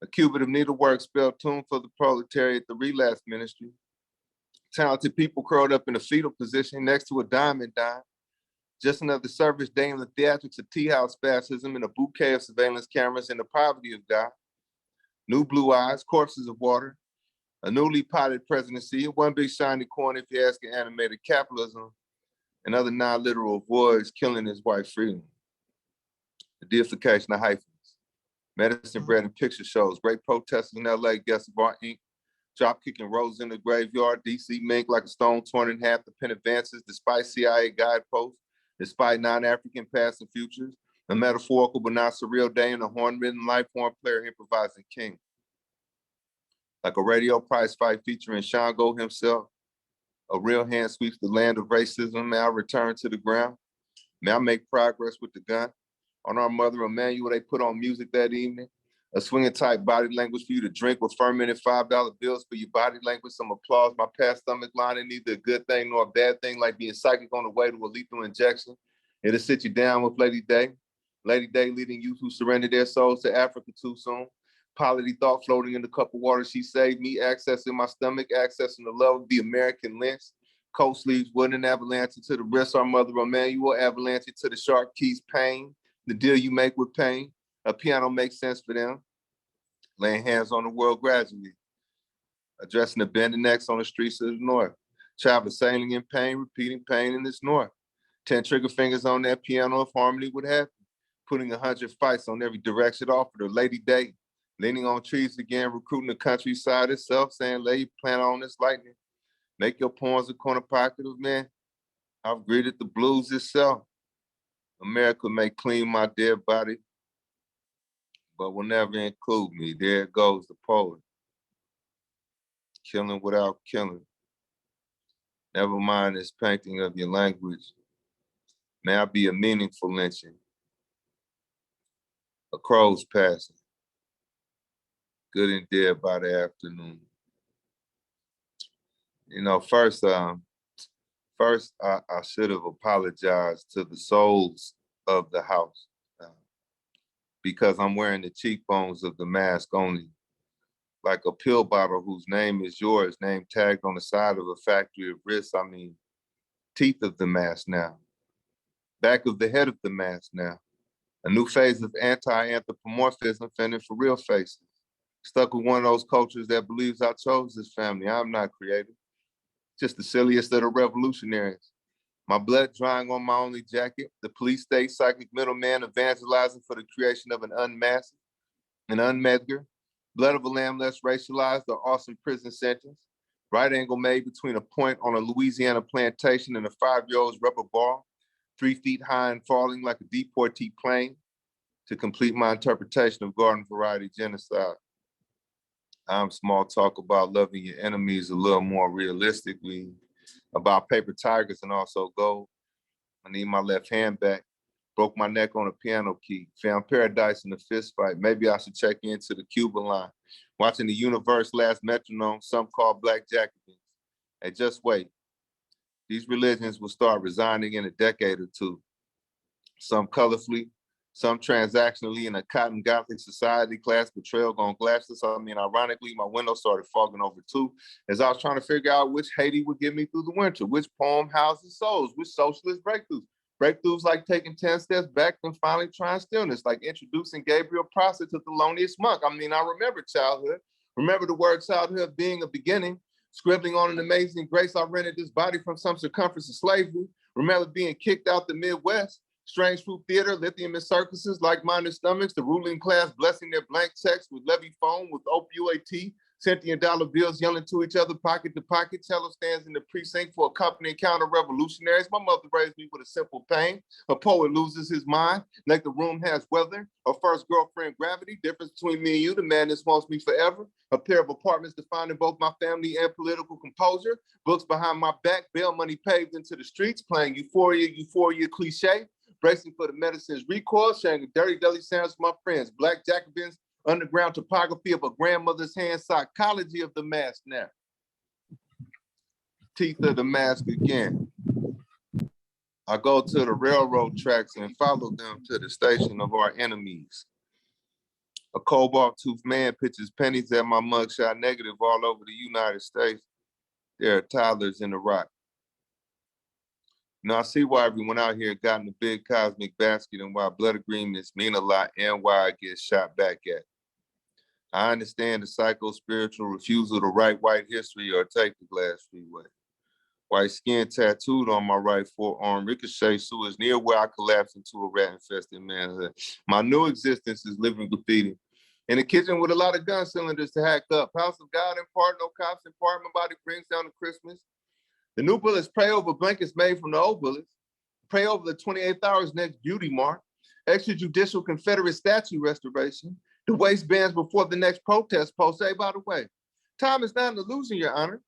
A cubit of needlework spelled tune for the proletariat, the relapse ministry. Talented people curled up in a fetal position next to a diamond dime. Just another service day in the theatrics of tea house fascism and a bouquet of surveillance cameras in the poverty of God. New blue eyes, corpses of water, a newly potted presidency, one big shiny corn if you're asking animated capitalism, and other non-literal voids killing his white freedom. The deification of hyphens, medicine bread and picture shows, great protesters in LA, guests of our ink, drop kicking roses in the graveyard, DC mink like a stone torn in half, the pen advances despite CIA guideposts, despite non-African past and futures, a metaphorical but not surreal day in a horn-ridden life horn player improvising king. Like a radio prize fight featuring Shango himself, a real hand sweeps the land of racism. May I return to the ground? May I make progress with the gun? On our mother Emmanuel, they put on music that evening. A swinging type body language for you to drink with fermented $5 bills for your body language. Some applause, my past stomach lining, neither a good thing nor a bad thing, like being psychic on the way to a lethal injection. It'll sit you down with Lady Day. Lady Day leading youth who surrendered their souls to Africa too soon. Polity thought floating in the cup of water she saved me, accessing my stomach, accessing the love of the American lynch. Coat sleeves, wooden avalanche to the wrist, our mother Emmanuel, avalanche to the sharp keys, pain. The deal you make with pain, a piano makes sense for them. Laying hands on the world gradually. Addressing the bending necks on the streets of the north. Travel sailing in pain, repeating pain in this north. 10 trigger fingers on that piano if harmony would happen. Putting 100 fights on every direction offered her. Lady Day, leaning on trees again, recruiting the countryside itself, saying, lay your plan on this lightning. Make your poems a corner pocket of men. I've greeted the blues itself. America may clean my dead body, but will never include me. There goes the poet. Killing without killing. Never mind this painting of your language. May I be a meaningful lynching. A crow's passing. Good and dead by the afternoon. You know, first I should have apologized to the souls of the house because I'm wearing the cheekbones of the mask only. like a pill bottle whose name is yours, name tagged on the side of a factory of wrists. I mean, teeth of the mask now, back of the head of the mask now. A new phase of anti-anthropomorphism fending for real faces. Stuck with one of those cultures that believes I chose this family. I'm not creative, just the silliest of the revolutionaries. My blood drying on my only jacket, the police state psychic middleman evangelizing for the creation of an unmasked, an unmedgar, blood of a lamb less racialized or awesome prison sentence, right angle made between a point on a Louisiana plantation and a 5-year-old's rubber ball, 3 feet high and falling like a deportee plane, to complete my interpretation of garden variety genocide. I'm small talk about loving your enemies a little more realistically, about paper tigers and also gold. I need my left hand back. Broke my neck on a piano key. Found paradise in a fist fight. Maybe I should check into the Cuban line. Watching the universe last metronome, some call black Jacobins. Hey, just wait. These religions will start resigning in a decade or two. Some colorfully, some transactionally. In a cotton Gothic society, class betrayal gonna glass us. I mean, ironically, my window started fogging over too, as I was trying to figure out which Haiti would get me through the winter, which poem houses souls, which socialist breakthroughs. Breakthroughs like taking 10 steps back and finally trying stillness, like introducing Gabriel Prosser to Thelonious Monk. I mean, I remember childhood. Remember the word childhood being a beginning. Scribbling on an amazing grace, I rented this body from some circumference of slavery. Remember being kicked out the Midwest. Strange fruit theater, lithium and circuses, like-minded stomachs, the ruling class blessing their blank checks with levy phone, with opioid tea, $1 dollar bills yelling to each other, pocket to pocket. Cello stands in the precinct for accompanying counter-revolutionaries. My mother raised me with a simple pain. A poet loses his mind, like the room has weather. A first girlfriend gravity, difference between me and you, the madness wants me forever. A pair of apartments defining both my family and political composure. Books behind my back, bail money paved into the streets, playing euphoria, euphoria cliche. Bracing for the medicine's recoil, sharing a dirty deli sandwich with my friends. Black Jacobins, underground topography of a grandmother's hand, psychology of the mask now. Teeth of the mask again. I go to the railroad tracks and follow them to the station of our enemies. A cobalt-toothed man pitches pennies at my mugshot negative all over the United States. There are toddlers in the rock. Now I see why everyone out here got in the big cosmic basket and why blood agreements mean a lot and why I get shot back at. I understand the psycho-spiritual refusal to write white history or take the glass freeway. White skin tattooed on my right forearm, ricochet sewers near where I collapsed into a rat-infested manhood. My new existence is living graffiti. In the kitchen with a lot of gun cylinders to hack up. House of God in part, no cops in part, my body brings down to Christmas. The new bullets pray over blankets made from the old bullets. Pray over the 28th hour's next beauty mark. Extrajudicial Confederate statue restoration. The waistbands before the next protest post. Hey, by the way, time is not an illusion, Your Honor.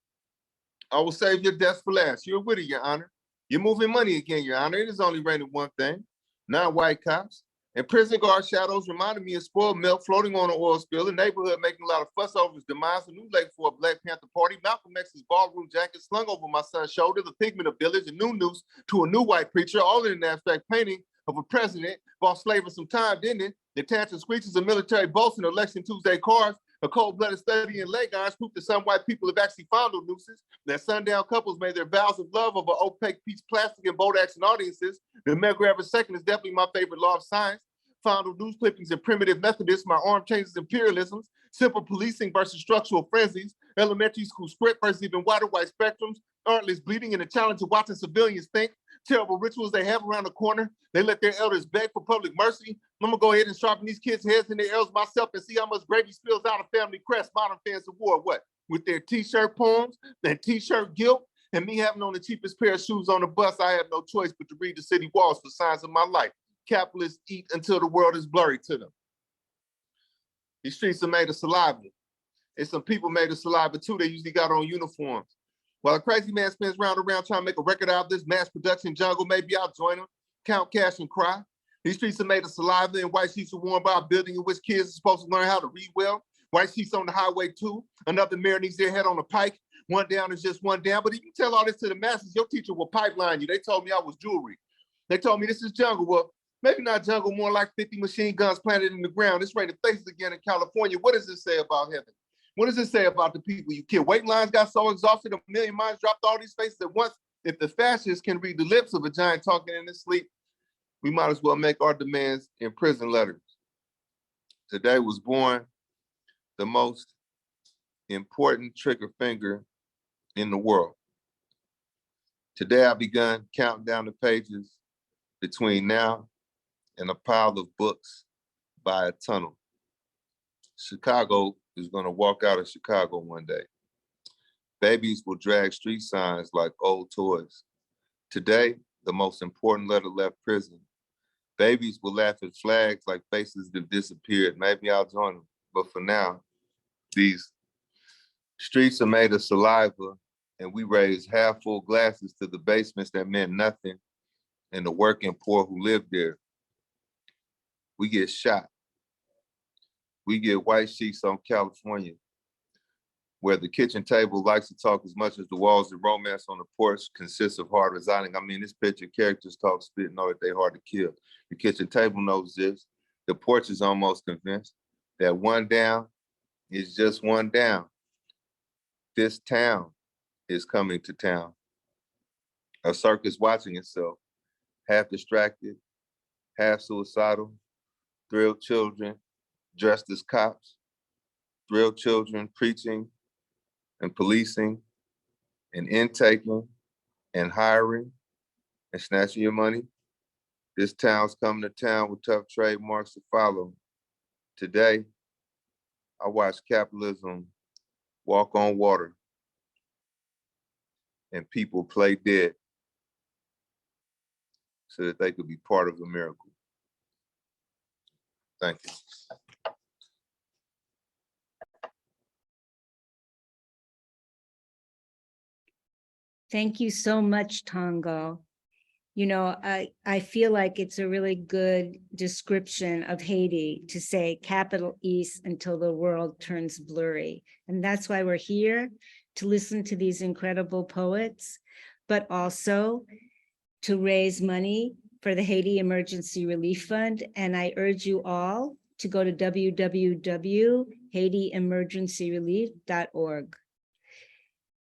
I will save your deaths for last. You're with it, Your Honor. You're moving money again, Your Honor. It is only raining one thing, not white cops. And prison guard shadows reminded me of spoiled milk floating on an oil spill, the neighborhood making a lot of fuss over his demise, a new lake for a Black Panther party, Malcolm X's ballroom jacket slung over my son's shoulder, the pigment of village, a new noose to a new white preacher, all in an abstract painting of a president. Bought slavery some time, didn't it? The tantrum screeches of military bolts and election Tuesday cars, a cold-blooded study in leg irons proof that some white people have actually fondled nooses, that sundown couples made their vows of love over opaque piece plastic and bold action audiences. The Medgar second is definitely my favorite law of science. Fondled news clippings and primitive Methodists, my arm changes imperialisms, simple policing versus structural frenzies, elementary school script versus even wider white spectrums, artless bleeding and the challenge of watching civilians think, terrible rituals they have around the corner. They let their elders beg for public mercy. I'm gonna go ahead and sharpen these kids' heads in their ears myself and see how much gravy spills out of family crest, modern fans of war, what? With their t-shirt poems, their t-shirt guilt, and me having on the cheapest pair of shoes on the bus, I have no choice but to read the city walls for signs of my life. Capitalists eat until the world is blurry to them. These streets are made of saliva. And some people made of saliva too. They usually got on uniforms. While a crazy man spins round and round trying to make a record out of this mass production jungle, maybe I'll join him, count cash and cry. These streets are made of saliva and white sheets are worn by a building in which kids are supposed to learn how to read well. White sheets on the highway too. Another mayor needs their head on a pike. One down is just one down. But if you tell all this to the masses, your teacher will pipeline you. They told me I was jewelry. They told me this is jungle. Well, maybe not jungle, more like 50 machine guns planted in the ground. It's raining faces again in California. What does this say about heaven? What does it say about the people you kill? Waiting lines got so exhausted, a million minds dropped all these faces at once. If the fascists can read the lips of a giant talking in his sleep, we might as well make our demands in prison letters. Today was born the most important trigger finger in the world. Today I begun counting down the pages between now and a pile of books by a tunnel. Chicago is going to walk out of Chicago one day. Babies will drag street signs like old toys. Today, the most important letter left prison. Babies will laugh at flags like faces that disappeared. Maybe I'll join them. But for now, these streets are made of saliva, and we raise half full glasses to the basements that meant nothing and the working poor who live there. We get shot. We get white sheets on California, where the kitchen table likes to talk as much as the walls of romance on the porch consists of hard resigning. I mean, this picture characters talk spit, know that they hard to kill. The kitchen table knows this. The porch is almost convinced that one down is just one down. This town is coming to town. A circus watching itself, half distracted, half suicidal, thrilled children dressed as cops, thrilled children preaching and policing and intaking and hiring and snatching your money. This town's coming to town with tough trademarks to follow. Today, I watch capitalism walk on water and people play dead so that they could be part of a miracle. Thank you. Thank you so much, Tongo. You know, I feel like it's a really good description of Haiti to say capital East until the world turns blurry. And that's why we're here, to listen to these incredible poets, but also to raise money for the Haiti Emergency Relief Fund. And I urge you all to go to www.haitiemergencyrelief.org.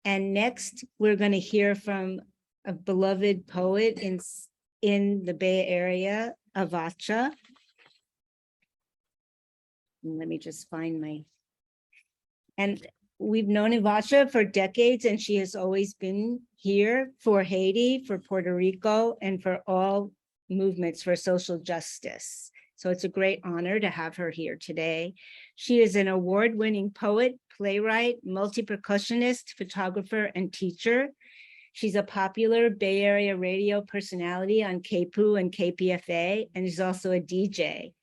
And next, we're going to hear from a beloved poet in the Bay Area, Avacha. Let me just find my, and we've known Avacha for decades, and she has always been here for Haiti, for Puerto Rico, and for all movements for social justice. So it's a great honor to have her here today. She is an award-winning poet, playwright, multi-percussionist, photographer, and teacher. She's a popular Bay Area radio personality on KPOO and KPFA, and is also a DJ.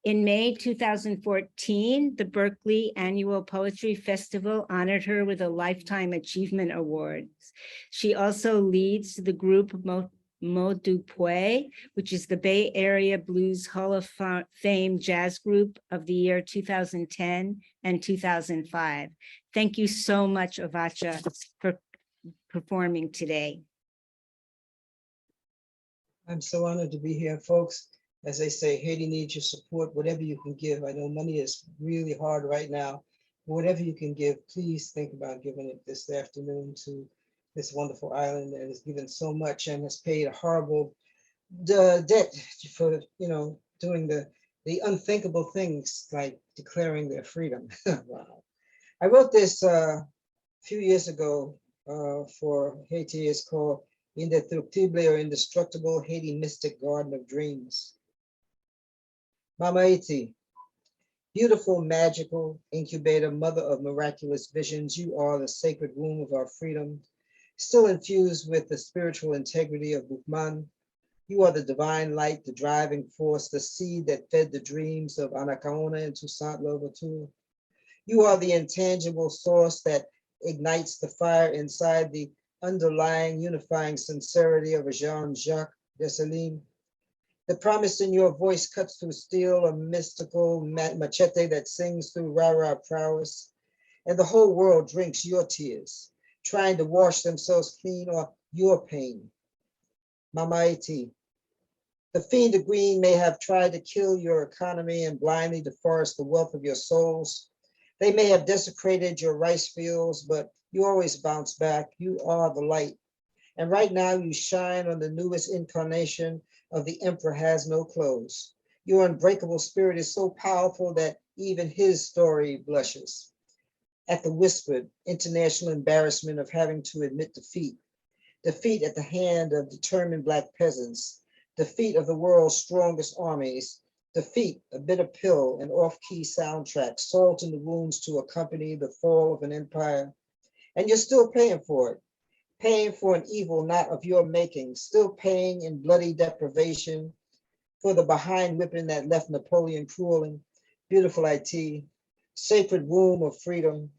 In May 2014, the Berkeley Annual Poetry Festival honored her with a Lifetime Achievement Award. She also leads the group Mot du Puy, which is the Bay Area Blues Hall of Fame jazz group of the year 2010 and 2005. Thank you so much, Avacha, for performing today. I'm so honored to be here, folks. As they say, Haiti needs your support, whatever you can give. I know money is really hard right now. Whatever you can give, please think about giving it this afternoon to this wonderful island that has given so much and has paid a horrible debt for, doing the unthinkable things like declaring their freedom. Wow. I wrote this a few years ago for Haiti. It's called Indestructible or Indestructible Haiti Mystic Garden of Dreams. Mama Haiti, beautiful, magical incubator, mother of miraculous visions, you are the sacred womb of our freedom, still infused with the spiritual integrity of Bukman. You are the divine light, the driving force, the seed that fed the dreams of Anacaona and Toussaint Louverture. You are the intangible source that ignites the fire inside the underlying unifying sincerity of a Jean-Jacques Dessalines. The promise in your voice cuts through steel, a mystical machete that sings through rah-rah prowess. And the whole world drinks your tears, trying to wash themselves clean of your pain. Mama Haiti, the fiend of green may have tried to kill your economy and blindly deforest the wealth of your souls, They may have desecrated your rice fields, but you always bounce back. You are the light. And right now you shine on the newest incarnation of the emperor has no clothes. Your unbreakable spirit is so powerful that even his story blushes at the whispered international embarrassment of having to admit defeat. Defeat at the hand of determined Black peasants, defeat of the world's strongest armies, defeat, a bitter pill, an off-key soundtrack, salt in the wounds to accompany the fall of an empire. And you're still paying for it, paying for an evil not of your making, still paying in bloody deprivation for the behind whipping that left Napoleon crueling. Beautiful IT, sacred womb of freedom.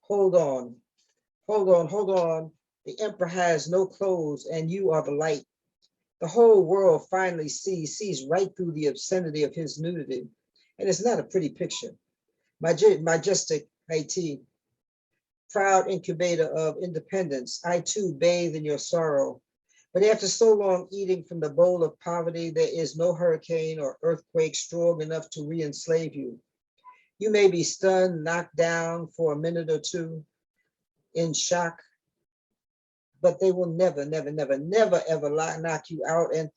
Hold on, hold on, hold on. The emperor has no clothes and you are the light. The whole world finally sees right through the obscenity of his nudity. And it's not a pretty picture. Majestic Haiti, proud incubator of independence, I too bathe in your sorrow. But after so long eating from the bowl of poverty, there is no hurricane or earthquake strong enough to re-enslave you. You may be stunned, knocked down for a minute or two in shock, but they will never, never, never, never, ever knock you out. And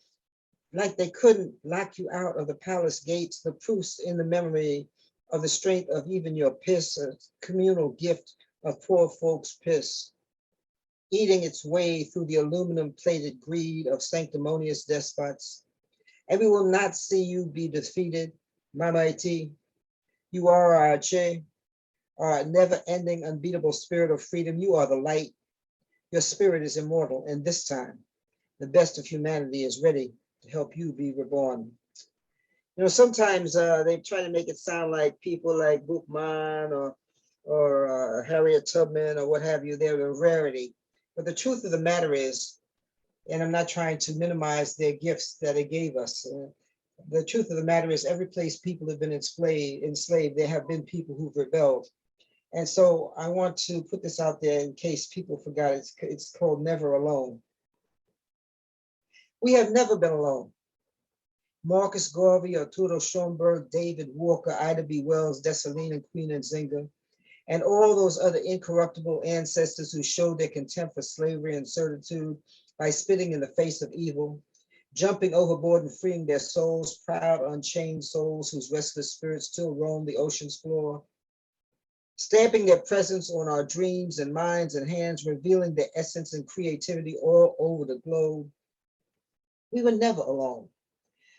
like they couldn't lock you out of the palace gates, the proofs in the memory of the strength of even your piss, a communal gift of poor folks' piss, eating its way through the aluminum plated greed of sanctimonious despots. And we will not see you be defeated, Mama Iti. You are our Che, our never ending, unbeatable spirit of freedom. You are the light. Your spirit is immortal. And this time, the best of humanity is ready to help you be reborn. You know, sometimes they try to make it sound like people like Bookman or Harriet Tubman or what have you, they're a rarity. But the truth of the matter is, and I'm not trying to minimize their gifts that it gave us. The truth of the matter is every place people have been enslaved, there have been people who've rebelled. And so I want to put this out there in case people forgot, it's called Never Alone. We have never been alone. Marcus Garvey, Arturo Schoenberg, David Walker, Ida B. Wells, Dessalines, and Queen Nzinga, and all those other incorruptible ancestors who showed their contempt for slavery and servitude by spitting in the face of evil, jumping overboard and freeing their souls, proud, unchained souls whose restless spirits still roam the ocean's floor, stamping their presence on our dreams and minds and hands, revealing their essence and creativity all over the globe. We were never alone.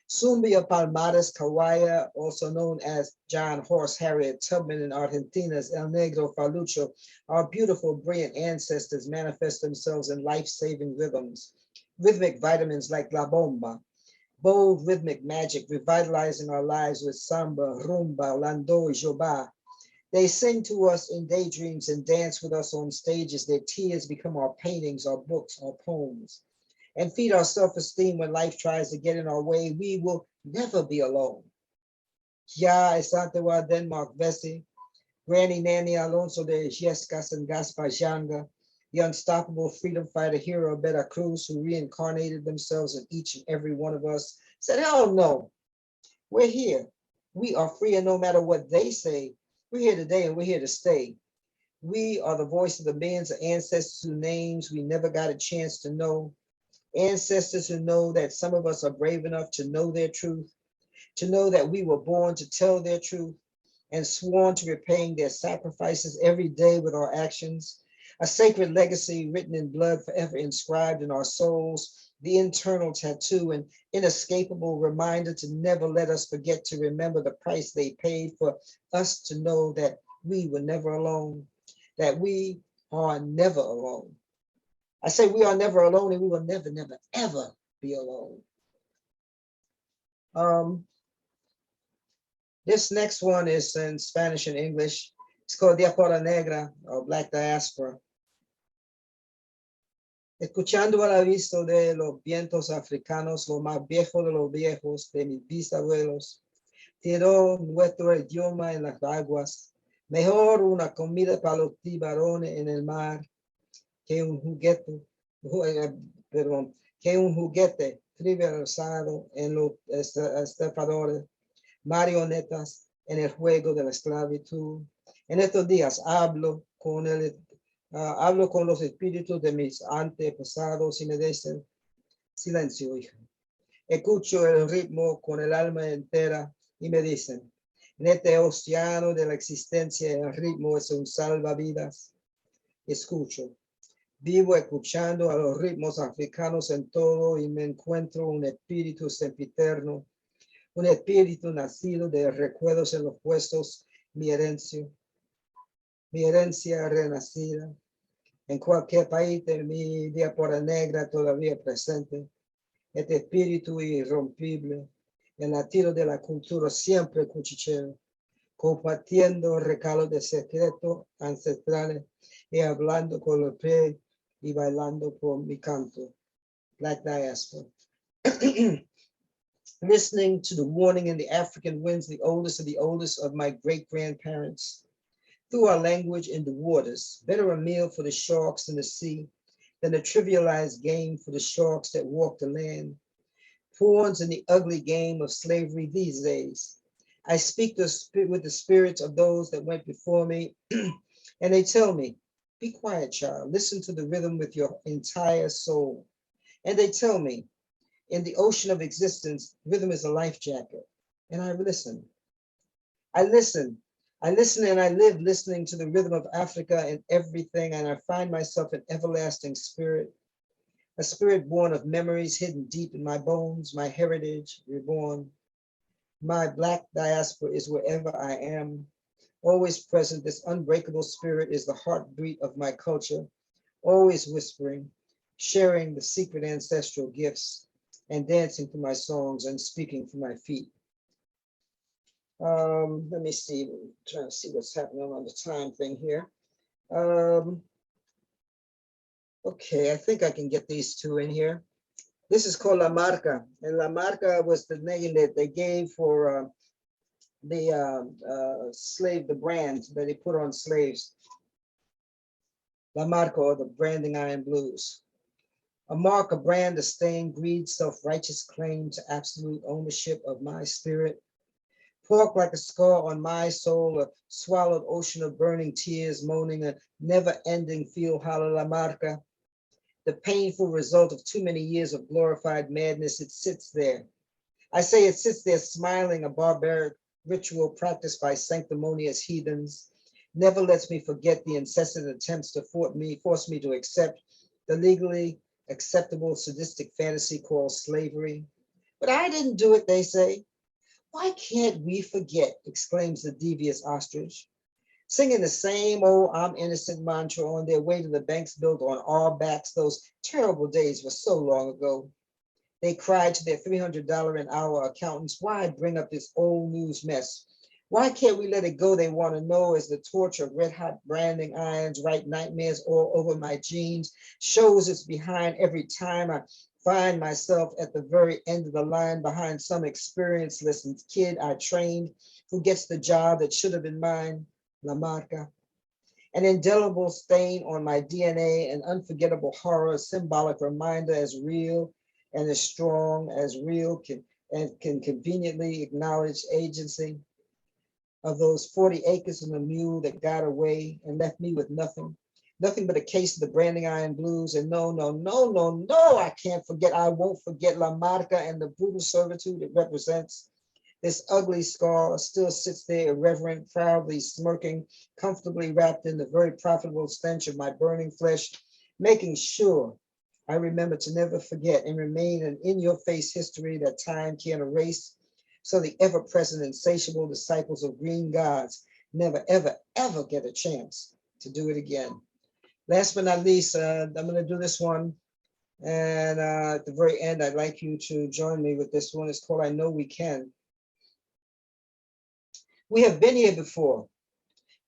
Zumbia Palmares Kawaya, also known as John Horse Harriet Tubman in Argentina's El Negro Falucho, our beautiful, brilliant ancestors manifest themselves in life-saving rhythms, rhythmic vitamins like La Bomba, bold rhythmic magic revitalizing our lives with samba, rumba, lando, joba. They sing to us in daydreams and dance with us on stages. Their tears become our paintings, our books, our poems, and feed our self-esteem when life tries to get in our way. We will never be alone. Ya Esantewa Denmark Vesey, Granny Nanny Alonso de Yescas and Gaspar Janga, the unstoppable freedom fighter hero of Veracruz who reincarnated themselves in each and every one of us, said, hell no, we're here. We are free, and no matter what they say, we're here today and we're here to stay. We are the voice of the millions of ancestors whose names we never got a chance to know. Ancestors who know that some of us are brave enough to know their truth, to know that we were born to tell their truth and sworn to repaying their sacrifices every day with our actions. A sacred legacy written in blood, forever inscribed in our souls, the internal tattoo, an inescapable reminder to never let us forget to remember the price they paid for us to know that we were never alone, that we are never alone. I say we are never alone, and we will never, never, ever be alone. This next one is in Spanish and English. It's called Diaspora Negra, or Black Diaspora. Escuchando al aviso de los vientos africanos, lo más viejo de los viejos, de mis bisabuelos, tiró nuestro idioma en las aguas. Mejor una comida para los tiburones en el mar que un juguete, trivializado en los estafadores, marionetas en el juego de la esclavitud. En estos días hablo con los espíritus de mis antepasados y me dicen, silencio, hija. Escucho el ritmo con el alma entera y me dicen, en este océano de la existencia, el ritmo es un salvavidas. Escucho, vivo escuchando a los ritmos africanos en todo y me encuentro un espíritu sempiterno, un espíritu nacido de recuerdos en los puestos, mi herencia renacida. En cualquier país de mi diáspora negra todavía presente, este espíritu irrompible, el latido de la cultura siempre cuchicheo, compartiendo recalos de secretos ancestrales y hablando con los pies y bailando por mi canto. Black diaspora. Listening to the warning in the African winds, the oldest of my great-grandparents. Through our language in the waters, better a meal for the sharks in the sea than a trivialized game for the sharks that walk the land. Pawns in the ugly game of slavery these days. I speak with the spirits of those that went before me, and they tell me, be quiet, child, listen to the rhythm with your entire soul. And they tell me, in the ocean of existence, rhythm is a life jacket. And I listen. I listen and I live listening to the rhythm of Africa and everything, and I find myself an everlasting spirit, a spirit born of memories hidden deep in my bones, my heritage reborn. My Black diaspora is wherever I am, always present. This unbreakable spirit is the heartbeat of my culture, always whispering, sharing the secret ancestral gifts, and dancing to my songs and speaking for my feet. Let me see, I'm trying to see what's happening on the time thing here. Okay, I think I can get these two in here. This is called La Marca, and La Marca was the name that they gave for the brand that they put on slaves. La Marca, or the branding iron blues. A mark, a brand, a stain, greed, self-righteous claim to absolute ownership of my spirit. Pork like a scar on my soul, a swallowed ocean of burning tears, moaning a never-ending feel hollow. La Marca, the painful result of too many years of glorified madness. It sits there. I say it sits there smiling, a barbaric ritual practiced by sanctimonious heathens. Never lets me forget the incessant attempts to force me to accept the legally acceptable sadistic fantasy called slavery. But I didn't do it, they say. Why can't we forget, exclaims the devious ostrich, singing the same old I'm innocent mantra on their way to the banks built on our backs. Those terrible days were so long ago. They cried to their $300 an hour accountants, why bring up this old news mess? Why can't we let it go? They want to know, as the torch of red hot branding irons write nightmares all over my jeans, shows it's behind every time I find myself at the very end of the line behind some experienceless kid I trained who gets the job that should have been mine. La Marca, an indelible stain on my DNA, an unforgettable horror, a symbolic reminder as real and as strong as real can conveniently acknowledge agency of those 40 acres and a mule that got away and left me with nothing but a case of the branding iron blues. And no, I can't forget, I won't forget La Marca and the brutal servitude it represents. This ugly scar still sits there irreverent, proudly smirking, comfortably wrapped in the very profitable stench of my burning flesh, making sure I remember to never forget and remain an in-your-face history that time can't erase. So the ever-present insatiable disciples of green gods never, ever, ever get a chance to do it again. Last but not least, I'm going to do this one. And at the very end, I'd like you to join me with this one. It's called I Know We Can. We have been here before.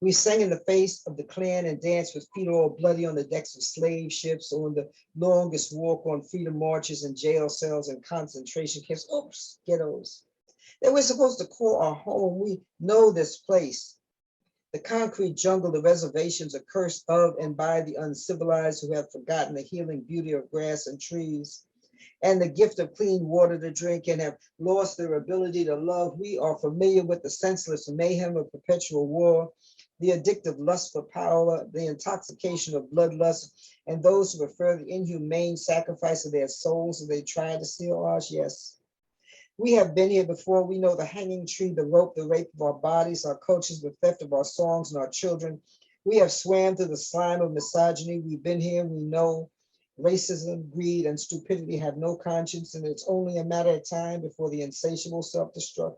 We sang in the face of the Klan and danced with feet all bloody on the decks of slave ships, on the longest walk on freedom marches and jail cells and concentration camps. Oops, ghettos. That we're supposed to call our home. We know this place. The concrete jungle, the reservations are cursed of and by the uncivilized who have forgotten the healing beauty of grass and trees and the gift of clean water to drink and have lost their ability to love. We are familiar with the senseless mayhem of perpetual war, the addictive lust for power, the intoxication of bloodlust, and those who prefer the inhumane sacrifice of their souls as they try to steal ours. Yes. We have been here before. We know the hanging tree, the rope, the rape of our bodies, our cultures, the theft of our songs and our children. We have swam through the slime of misogyny. We've been here. We know racism, greed, and stupidity have no conscience, and it's only a matter of time before the insatiable self-destruct.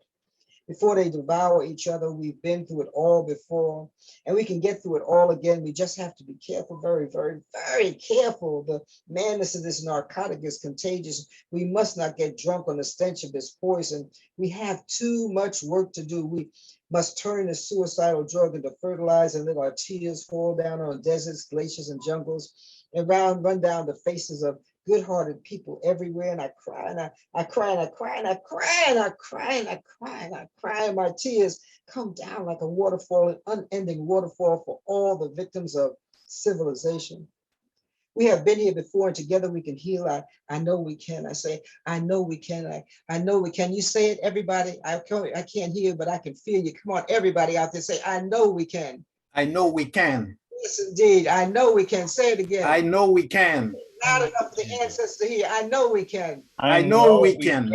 Before they devour each other. We've been through it all before, and we can get through it all again. We just have to be careful, very, very, very careful. The madness of this narcotic is contagious. We must not get drunk on the stench of this poison. We have too much work to do. We must turn this suicidal drug into fertilizer and let our tears fall down on deserts, glaciers, and jungles, and run down the faces of good-hearted people everywhere. And I cry and I cry and I cry and I cry and I cry and I cry and I cry, and my tears come down like a waterfall, an unending waterfall for all the victims of civilization. We have been here before, and together we can heal. I know we can. I say, I know we can. I know we can. You say it, everybody. I can't hear, but I can feel you. Come on, everybody out there, say, I know we can. I know we can. Yes, indeed. I know we can. Say it again. I know we can. Loud enough for the ancestors to hear. I know we can. I know we can.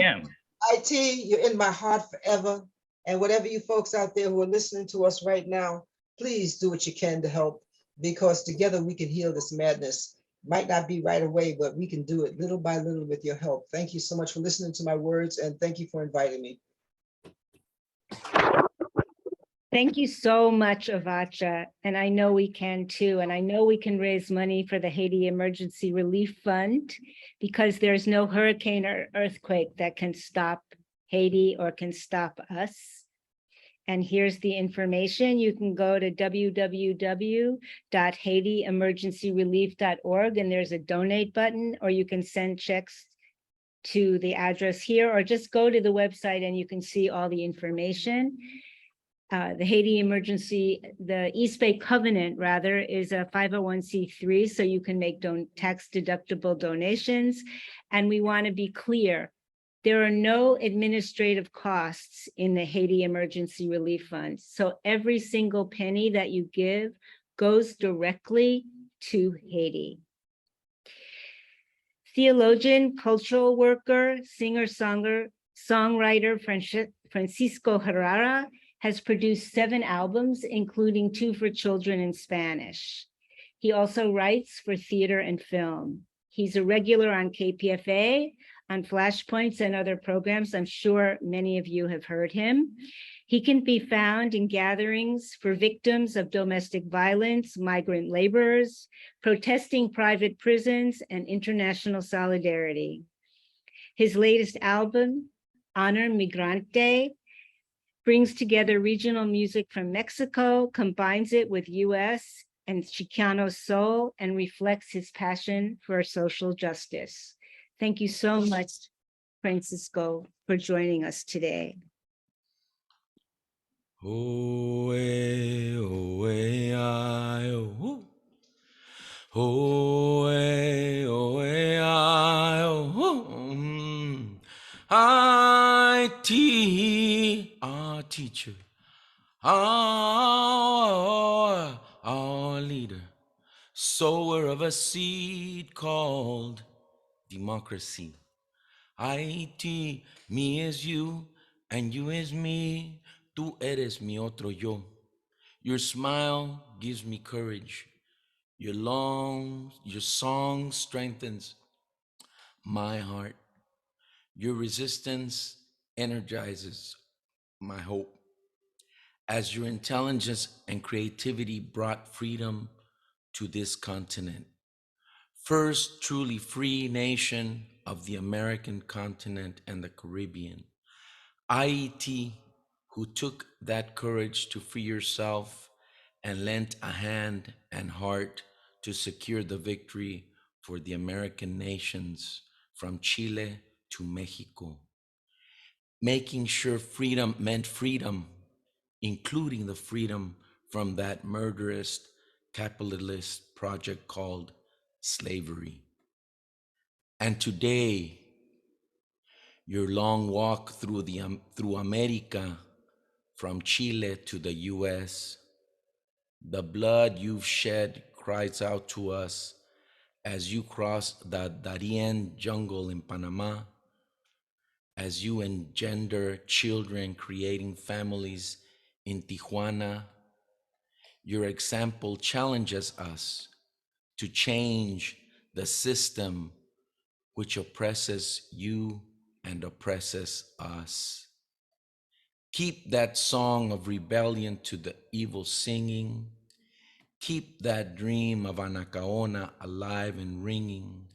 IT, you're in my heart forever. And whatever you folks out there who are listening to us right now, please do what you can to help, because together we can heal this madness. Might not be right away, but we can do it little by little with your help. Thank you so much for listening to my words, and thank you for inviting me. Thank you so much, Avacha. And I know we can too. And I know we can raise money for the Haiti Emergency Relief Fund, because there's no hurricane or earthquake that can stop Haiti or can stop us. And here's the information. You can go to www.haitiemergencyrelief.org, and there's a donate button, or you can send checks to the address here, or just go to the website and you can see all the information. The Haiti Emergency, the East Bay Covenant, rather, is a 501c3, so you can make tax-deductible donations. And we want to be clear, there are no administrative costs in the Haiti Emergency Relief Fund. So every single penny that you give goes directly to Haiti. Theologian, cultural worker, singer-songwriter Francisco Herrera has produced 7 albums, including 2 for children in Spanish. He also writes for theater and film. He's a regular on KPFA, on Flashpoints and other programs. I'm sure many of you have heard him. He can be found in gatherings for victims of domestic violence, migrant laborers, protesting private prisons, and international solidarity. His latest album, Honor Migrante, brings together regional music from Mexico, combines it with US and Chicano soul, and reflects his passion for social justice. Thank you so much, Francisco, for joining us today. Oh, eh, oh, eh, I, oh, oh, eh, oh, eh, I, oh, our teacher, our leader, sower of a seed called democracy. Haiti, me is you, and you is me. Tú eres mi otro yo. Your smile gives me courage. Your song strengthens my heart. Your resistance energizes my hope. As your intelligence and creativity brought freedom to this continent. First truly free nation of the American continent and the Caribbean. Haiti, who took that courage to free yourself and lent a hand and heart to secure the victory for the American nations from Chile to Mexico, making sure freedom meant freedom, including the freedom from that murderous capitalist project called slavery. And today, your long walk through America, from Chile to the US, The blood you've shed cries out to us as you cross the Darien jungle in Panama, as you engender children creating families in Tijuana. Your example challenges us to change the system which oppresses you and oppresses us. Keep that song of rebellion to the evil singing. Keep that dream of Anacaona alive and ringing.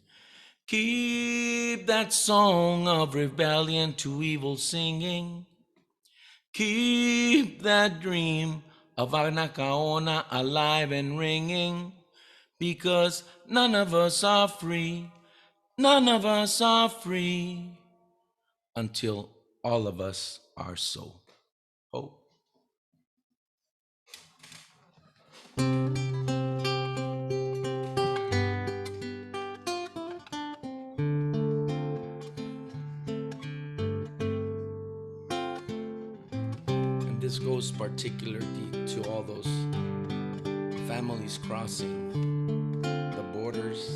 Keep that song of rebellion to evil singing. Keep that dream of Anacaona alive and ringing, because none of us are free, none of us are free, until all of us are so. Oh. And this goes particularly to all those families crossing the borders.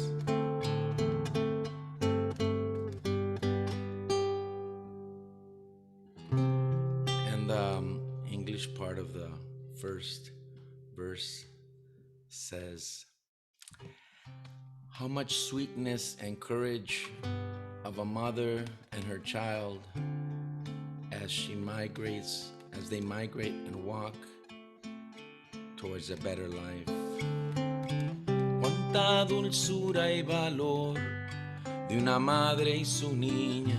And the English part of the first verse says, how much sweetness and courage of a mother and her child as they migrate and walk towards a better life. Cuánta dulzura y valor de una madre y su niña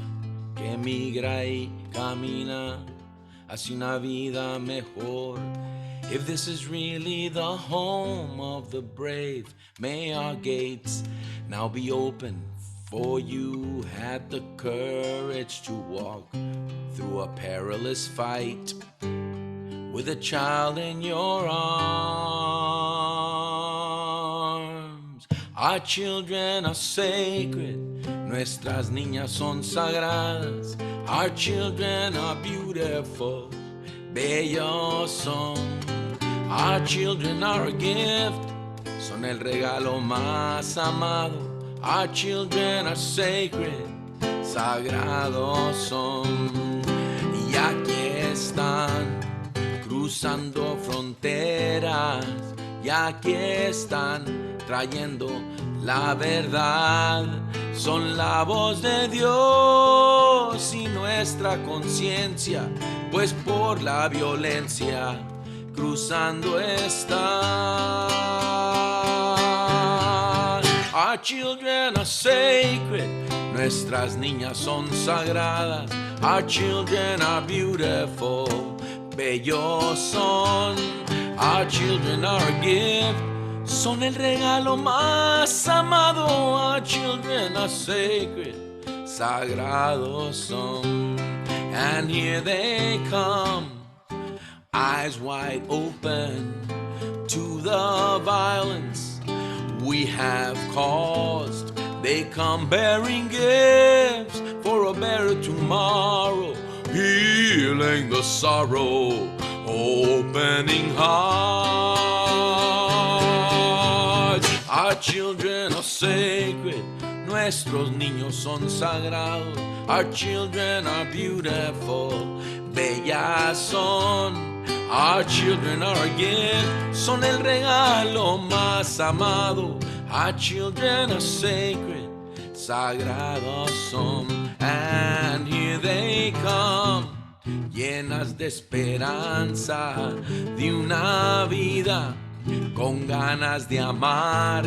que migra y camina hacia una vida mejor. If this is really the home of the brave, may our gates now be open for you who had the courage to walk through a perilous fight with a child in your arms. Our children are sacred, nuestras niñas son sagradas. Our children are beautiful, bellos son. Our children are a gift, son el regalo más amado. Our children are sacred, sagrados son. Y aquí están, cruzando fronteras. Y aquí están, trayendo la verdad. Son la voz de Dios y nuestra conciencia, pues por la violencia cruzando están. Our children are sacred, nuestras niñas son sagradas. Our children are beautiful, bellos son. Our children are a gift, son el regalo más amado. Our children are sacred, sagrados son. And here they come, eyes wide open to the violence we have caused. They come bearing gifts for a better tomorrow, healing the sorrow, opening hearts. Our children are sacred, nuestros niños son sagrados. Our children are beautiful, bellas son. Our children are a gift, son el regalo más amado. Our children are sacred, sagrados son. And here they come, llenas de esperanza, de una vida con ganas de amar,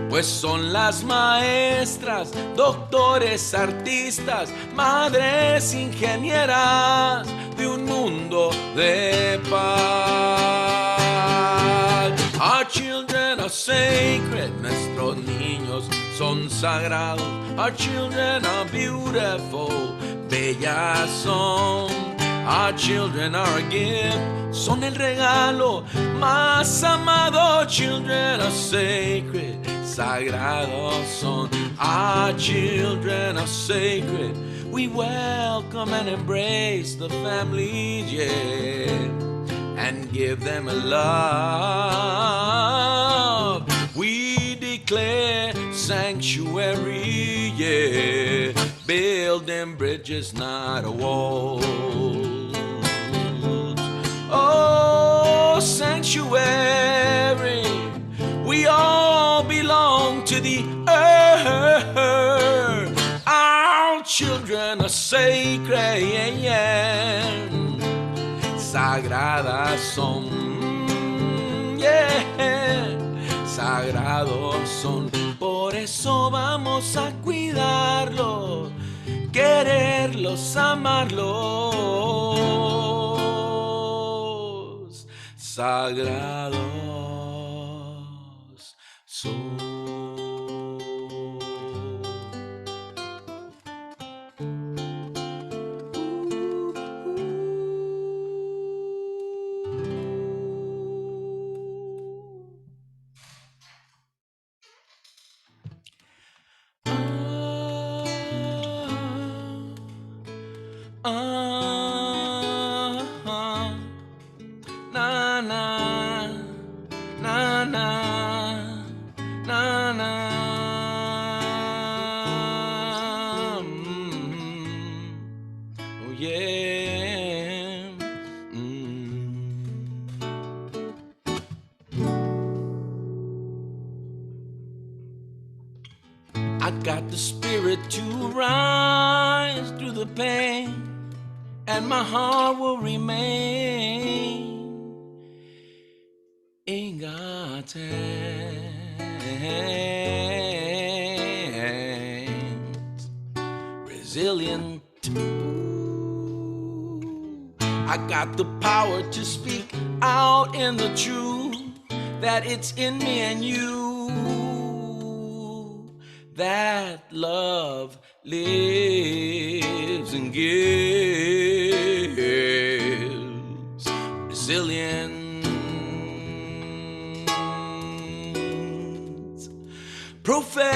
pues son las maestras, doctores, artistas, madres ingenieras de un mundo de paz. Our children are sacred, nuestros niños son sagrados. Our children are beautiful, bellas son. Our children are a gift, son el regalo más amado. Children are sacred, sagrados son. Our children are sacred, we welcome and embrace the families, yeah. and give them a love. We declare sanctuary, yeah, building bridges, not a wall. Oh, sanctuary, we all belong to the earth. Our children are sacred, sagradas son, yeah, sagrados son. Por eso vamos a cuidarlos, quererlos, amarlos. Sagrados son. Na na na na na na. Oh yeah. I got the spirit to rise through the pain, and my heart will remain in God's hands. Resilient. I got the power to speak out in the truth that it's in me and you. That love lives and gives. Resilience. Prophetic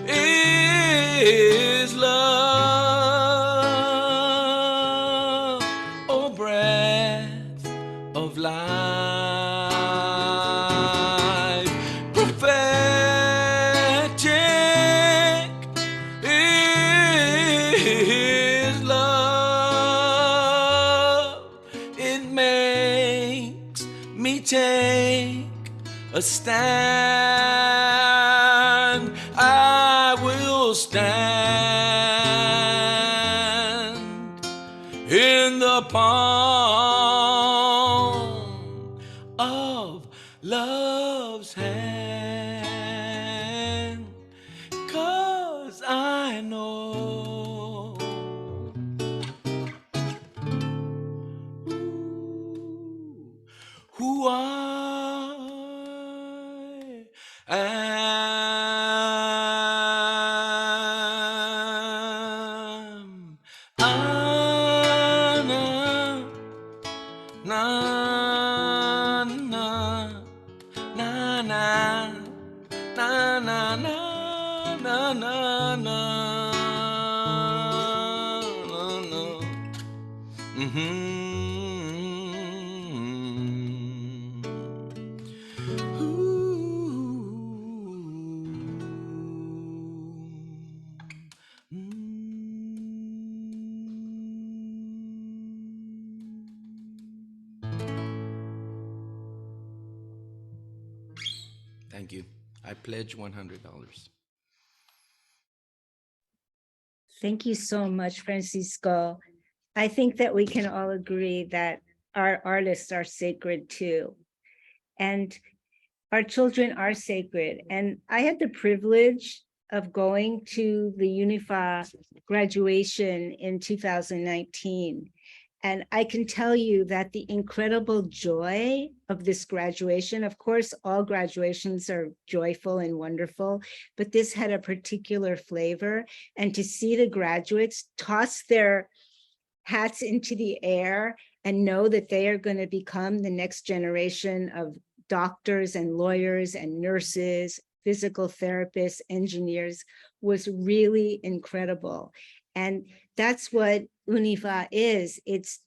is love, oh breath of life. Prophetic is love. It makes me take a stand. I will stand in the palm of love's hand, 'cause I know who I am. Na na na na na na na na na na na. Thank you. I pledge $100. Thank you so much, Francisco. I think that we can all agree that our artists are sacred too. And our children are sacred. And I had the privilege of going to the UNIFA graduation in 2019. And I can tell you that the incredible joy of this graduation, of course, all graduations are joyful and wonderful, but this had a particular flavor. And to see the graduates toss their hats into the air and know that they are going to become the next generation of doctors and lawyers and nurses, physical therapists, engineers, was really incredible. And that's what UNIFA is. It's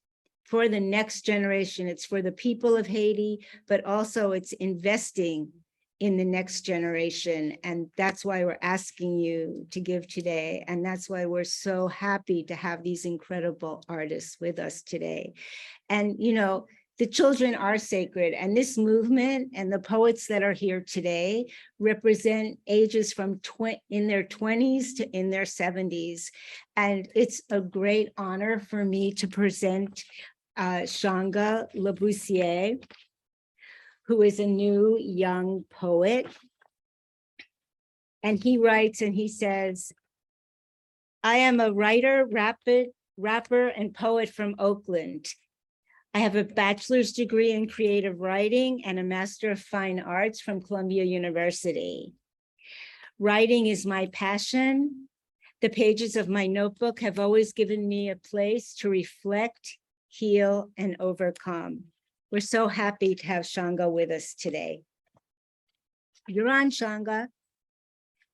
for the next generation. It's for the people of Haiti, but also it's investing in the next generation. And that's why we're asking you to give today. And that's why we're so happy to have these incredible artists with us today. And, you know, the children are sacred, and this movement and the poets that are here today represent ages from in their 20s to in their 70s. And it's a great honor for me to present Shanga Laboussiere, who is a new young poet. And he writes and he says, I am a writer, rapper, and poet from Oakland. I have a bachelor's degree in creative writing and a master of fine arts from Columbia University. Writing is my passion. The pages of my notebook have always given me a place to reflect, heal, and overcome. We're so happy to have Shanga with us today. You're on, Shanga.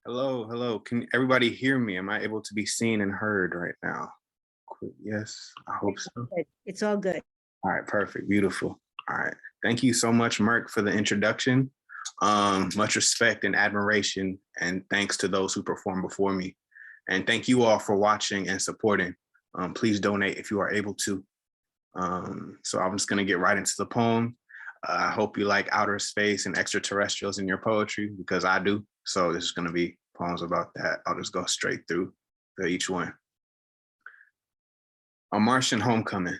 Hello, hello. Can everybody hear me? Am I able to be seen and heard right now? Yes, I hope so. It's all good. All right, perfect, beautiful. All right, thank you so much, Merk, for the introduction. Much respect and admiration, and thanks to those who performed before me. And thank you all for watching and supporting. Please donate if you are able to. So I'm just gonna get right into the poem. I hope you like outer space and extraterrestrials in your poetry, because I do. So this is gonna be poems about that. I'll just go straight through each one. A Martian homecoming.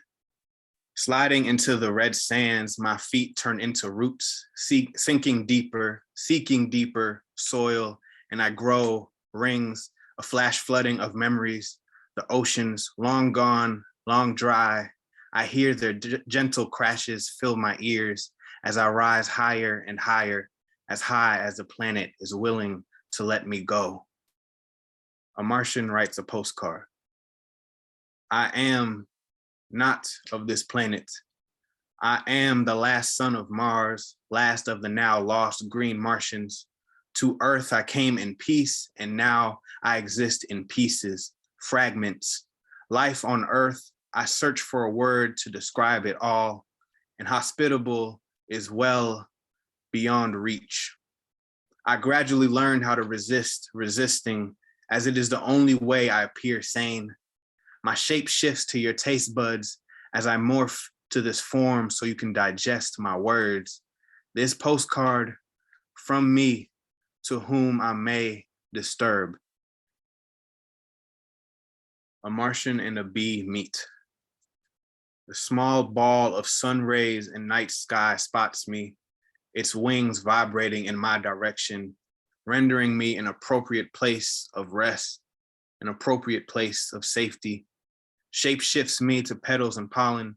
Sliding into the red sands, my feet turn into roots, sinking deeper, seeking deeper soil, and I grow rings, a flash flooding of memories, the oceans, long gone, long dry. I hear their gentle crashes fill my ears as I rise higher and higher, as high as the planet is willing to let me go. A Martian writes a postcard. I am not of this planet. I am the last son of Mars, last of the now lost green Martians. To Earth I came in peace, and now I exist in pieces, fragments. Life on Earth, I search for a word to describe it all, and hospitable is well beyond reach. I gradually learned how to resist resisting, as it is the only way I appear sane. My shape shifts to your taste buds as I morph to this form so you can digest my words. This postcard from me to whom I may disturb. A Martian and a bee meet. The small ball of sun rays and night sky spots me, its wings vibrating in my direction, rendering me an appropriate place of rest, an appropriate place of safety. Shape shifts me to petals and pollen,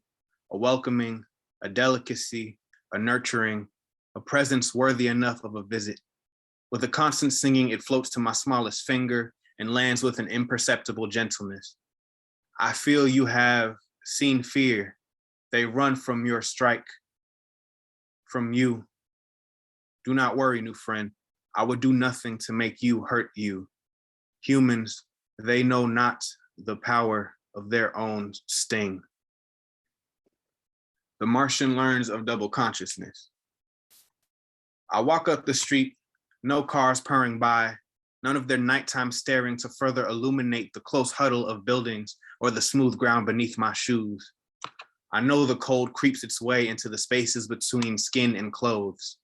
a welcoming, a delicacy, a nurturing, a presence worthy enough of a visit. With a constant singing, it floats to my smallest finger and lands with an imperceptible gentleness. I feel you have seen fear. They run from your strike, from you. Do not worry, new friend. I would do nothing to make you hurt you. Humans, they know not the power of their own sting. The Martian learns of double consciousness. I walk up the street, no cars purring by, none of their nighttime staring to further illuminate the close huddle of buildings or the smooth ground beneath my shoes. I know the cold creeps its way into the spaces between skin and clothes.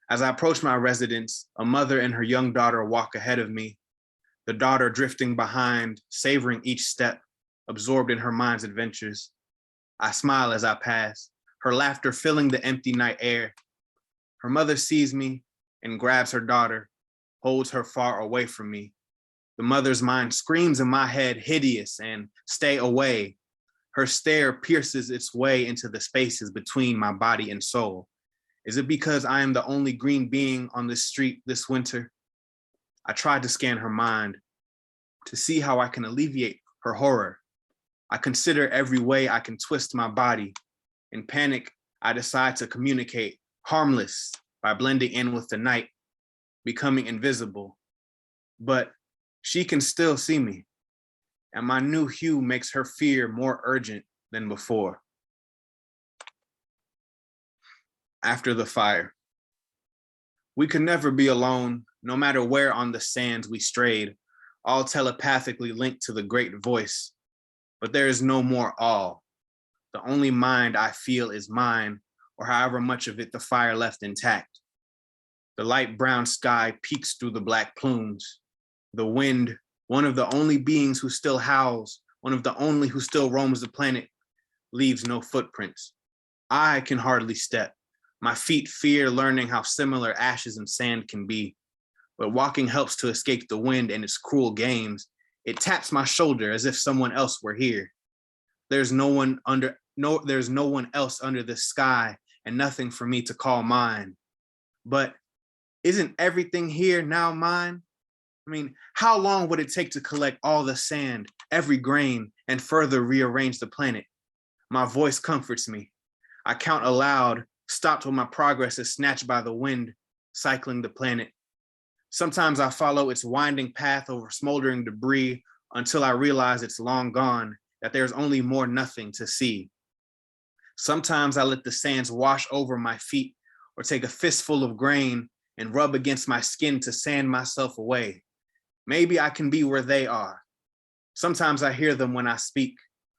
As I approach my residence, a mother and her young daughter walk ahead of me, the daughter drifting behind, savoring each step, absorbed in her mind's adventures. I smile as I pass, her laughter filling the empty night air. Her mother sees me and grabs her daughter, holds her far away from me. The mother's mind screams in my head, hideous, and stay away. Her stare pierces its way into the spaces between my body and soul. Is it because I am the only green being on this street this winter? I tried to scan her mind to see how I can alleviate her horror. I consider every way I can twist my body. In panic, I decide to communicate, harmless, by blending in with the night, becoming invisible. But she can still see me. and my new hue makes her fear more urgent than before. After the fire. We could never be alone, no matter where on the sands we strayed, all telepathically linked to the great voice. But there is no more all. The only mind I feel is mine, or however much of it the fire left intact. The light brown sky peeks through the black plumes. The wind, one of the only beings who still howls, one of the only who still roams the planet, leaves no footprints. I can hardly step. My feet fear learning how similar ashes and sand can be. But walking helps to escape the wind and its cruel games. It taps my shoulder as if someone else were here. There's no one else under the sky and nothing for me to call mine. But isn't everything here now mine? I mean, how long would it take to collect all the sand, every grain, and further rearrange the planet? My voice comforts me. I count aloud, stopped when my progress is snatched by the wind, cycling the planet. Sometimes I follow its winding path over smoldering debris until I realize it's long gone, that there's only more nothing to see. Sometimes I let the sands wash over my feet or take a fistful of grain and rub against my skin to sand myself away. Maybe I can be where they are. Sometimes I hear them when I speak.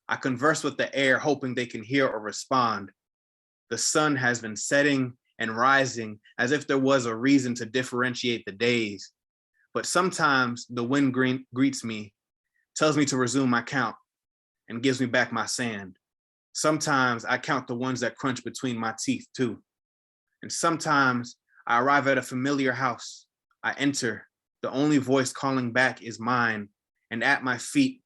I converse with the air, hoping they can hear or respond. The sun has been setting and rising as if there was a reason to differentiate the days. But sometimes the wind greets me, tells me to resume my count, and gives me back my sand. Sometimes I count the ones that crunch between my teeth too. And sometimes I arrive at a familiar house. I enter, the only voice calling back is mine, and at my feet,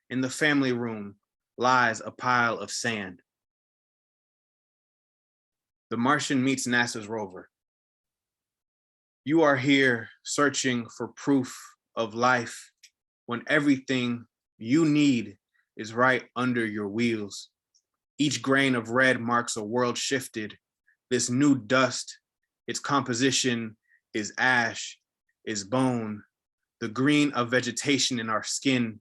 in the family room, lies a pile of sand. The Martian meets NASA's rover. You are here searching for proof of life when everything you need is right under your wheels. Each grain of red marks a world shifted. This new dust, its composition is ash, is bone, the green of vegetation in our skin,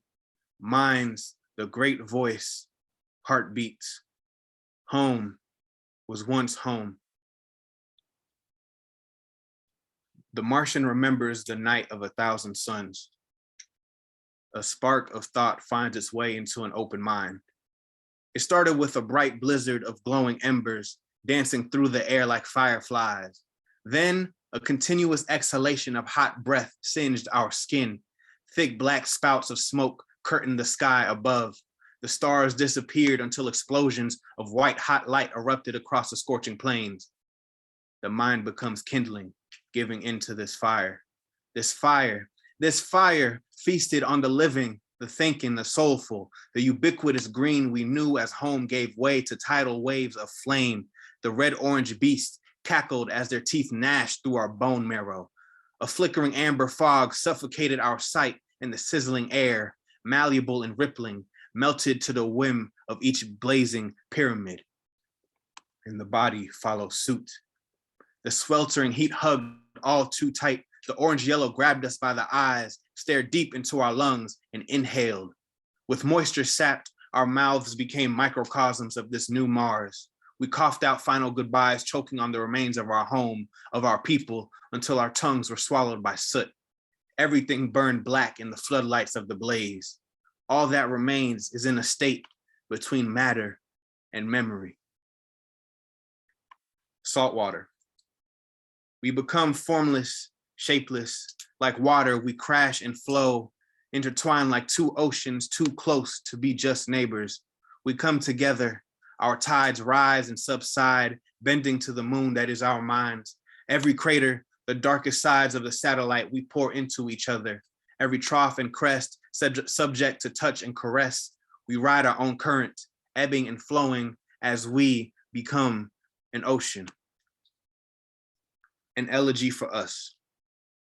minds, the great voice, heartbeats. Home was once home. The Martian remembers the night of 1,000 suns. A spark of thought finds its way into an open mind. It started with a bright blizzard of glowing embers dancing through the air like fireflies. Then a continuous exhalation of hot breath singed our skin. Thick black spouts of smoke curtained the sky above. The stars disappeared until explosions of white hot light erupted across the scorching plains. The mind becomes kindling, giving into this fire. This fire feasted on the living, the thinking, the soulful. The ubiquitous green we knew as home gave way to tidal waves of flame. The red-orange beasts cackled as their teeth gnashed through our bone marrow. A flickering amber fog suffocated our sight in the sizzling air, malleable and rippling, melted to the whim of each blazing pyramid. And the body follows suit. The sweltering heat hugged all too tight. The orange-yellow grabbed us by the eyes, stared deep into our lungs, and inhaled. With moisture sapped, our mouths became microcosms of this new Mars. We coughed out final goodbyes, choking on the remains of our home, of our people, until our tongues were swallowed by soot. Everything burned black in the floodlights of the blaze. All that remains is in a state between matter and memory. Saltwater. We become formless, shapeless. Like water, we crash and flow, intertwined like two oceans too close to be just neighbors. We come together, our tides rise and subside, bending to the moon that is our minds. Every crater, the darkest sides of the satellite, we pour into each other. Every trough and crest, subject to touch and caress, we ride our own current, ebbing and flowing as we become an ocean. An elegy for us.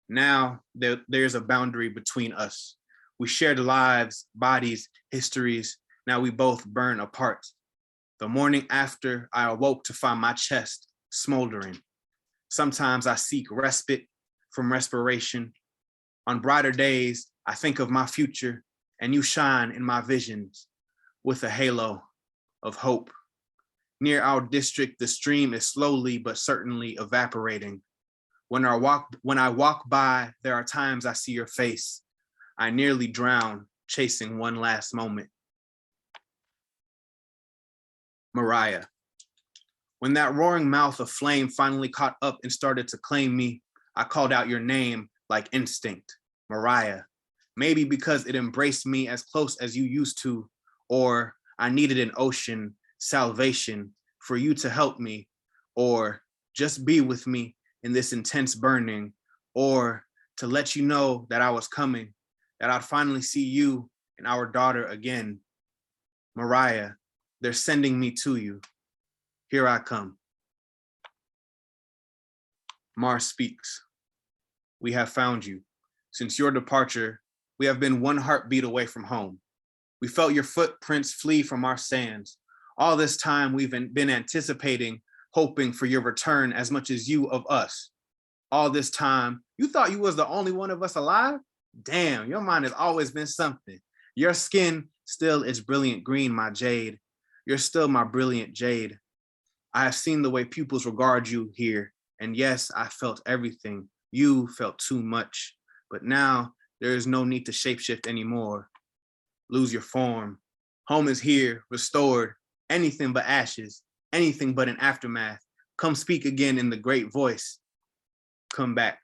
Now there's a boundary between us. We shared lives, bodies, histories. Now we both burn apart. The morning after, I awoke to find my chest smoldering. Sometimes I seek respite from respiration. On brighter days, I think of my future, and you shine in my visions with a halo of hope. Near our district, the stream is slowly but certainly evaporating. When I walk by, there are times I see your face. I nearly drown, chasing one last moment. Mariah. When that roaring mouth of flame finally caught up and started to claim me, I called out your name like instinct, Mariah. Maybe because it embraced me as close as you used to, or I needed an ocean, salvation for you to help me, or just be with me in this intense burning, or to let you know that I was coming, that I'd finally see you and our daughter again. Mariah, they're sending me to you. Here I come. Mars speaks. We have found you. Since your departure, we have been one heartbeat away from home. We felt your footprints flee from our sands. All this time we've been anticipating, hoping for your return as much as you of us. All this time, you thought you was the only one of us alive? Damn, your mind has always been something. Your skin still is brilliant green, my jade. You're still my brilliant jade. I have seen the way pupils regard you here, and yes, I felt everything. You felt too much, but now there is no need to shapeshift anymore. Lose your form. Home is here, restored, anything but ashes, anything but an aftermath. Come speak again in the great voice. Come back.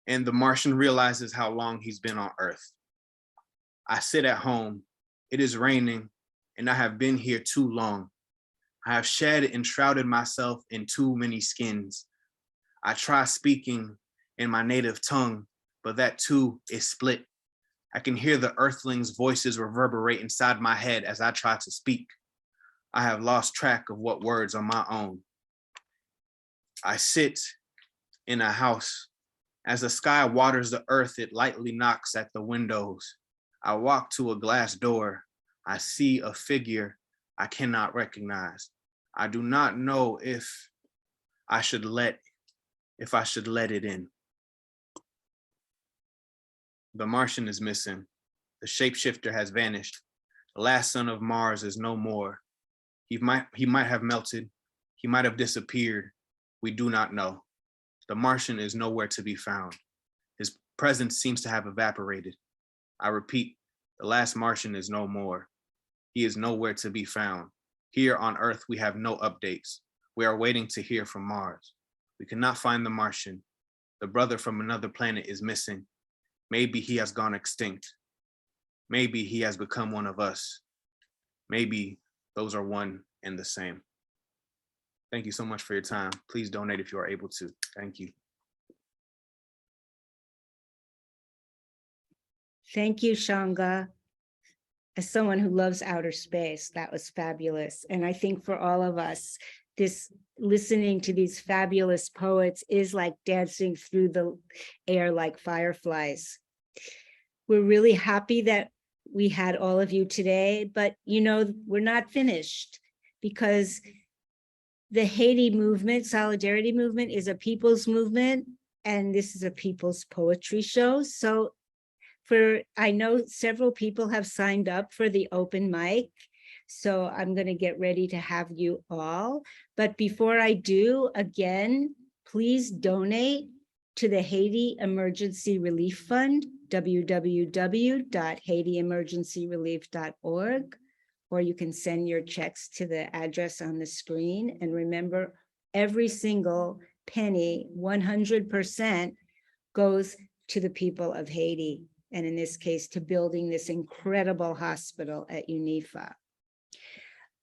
And the Martian realizes how long he's been on Earth. I sit at home. It is raining, and I have been here too long. I have shed and shrouded myself in too many skins. I try speaking in my native tongue, but that too is split. I can hear the earthlings' voices reverberate inside my head as I try to speak. I have lost track of what words are my own. I sit in a house. As the sky waters the earth, it lightly knocks at the windows. I walk to a glass door. I see a figure I cannot recognize. I do not know if I should let it in. The Martian is missing. The shapeshifter has vanished. The last son of Mars is no more. He might have melted. He might have disappeared. We do not know. The Martian is nowhere to be found. His presence seems to have evaporated. I repeat, the last Martian is no more. He is nowhere to be found. Here on Earth, we have no updates. We are waiting to hear from Mars. We cannot find the Martian. The brother from another planet is missing. Maybe he has gone extinct. Maybe he has become one of us. Maybe those are one and the same. Thank you so much for your time. Please donate if you are able to. Thank you. Thank you, Shanga. As someone who loves outer space, that was fabulous. And I think for all of us, this listening to these fabulous poets is like dancing through the air like fireflies. We're really happy that we had all of you today, but you know, we're not finished because the Haiti movement, solidarity movement, is a people's movement, and this is a people's poetry show. So I know several people have signed up for the open mic, so I'm going to get ready to have you all. But before I do, again, please donate to the Haiti Emergency Relief Fund, www.haitiemergencyrelief.org, or you can send your checks to the address on the screen. And remember, every single penny, 100%, goes to the people of Haiti, and in this case, to building this incredible hospital at UNIFA.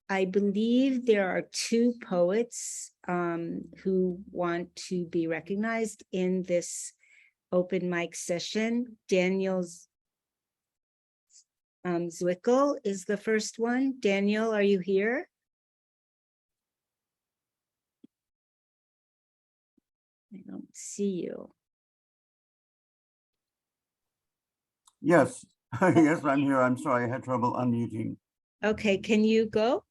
I believe there are two poets who want to be recognized in this open mic session. Daniel Zwickel is the first one. Daniel, are you here? I don't see you. Yes, yes, I'm here. I'm sorry, I had trouble unmuting. Okay, can you go?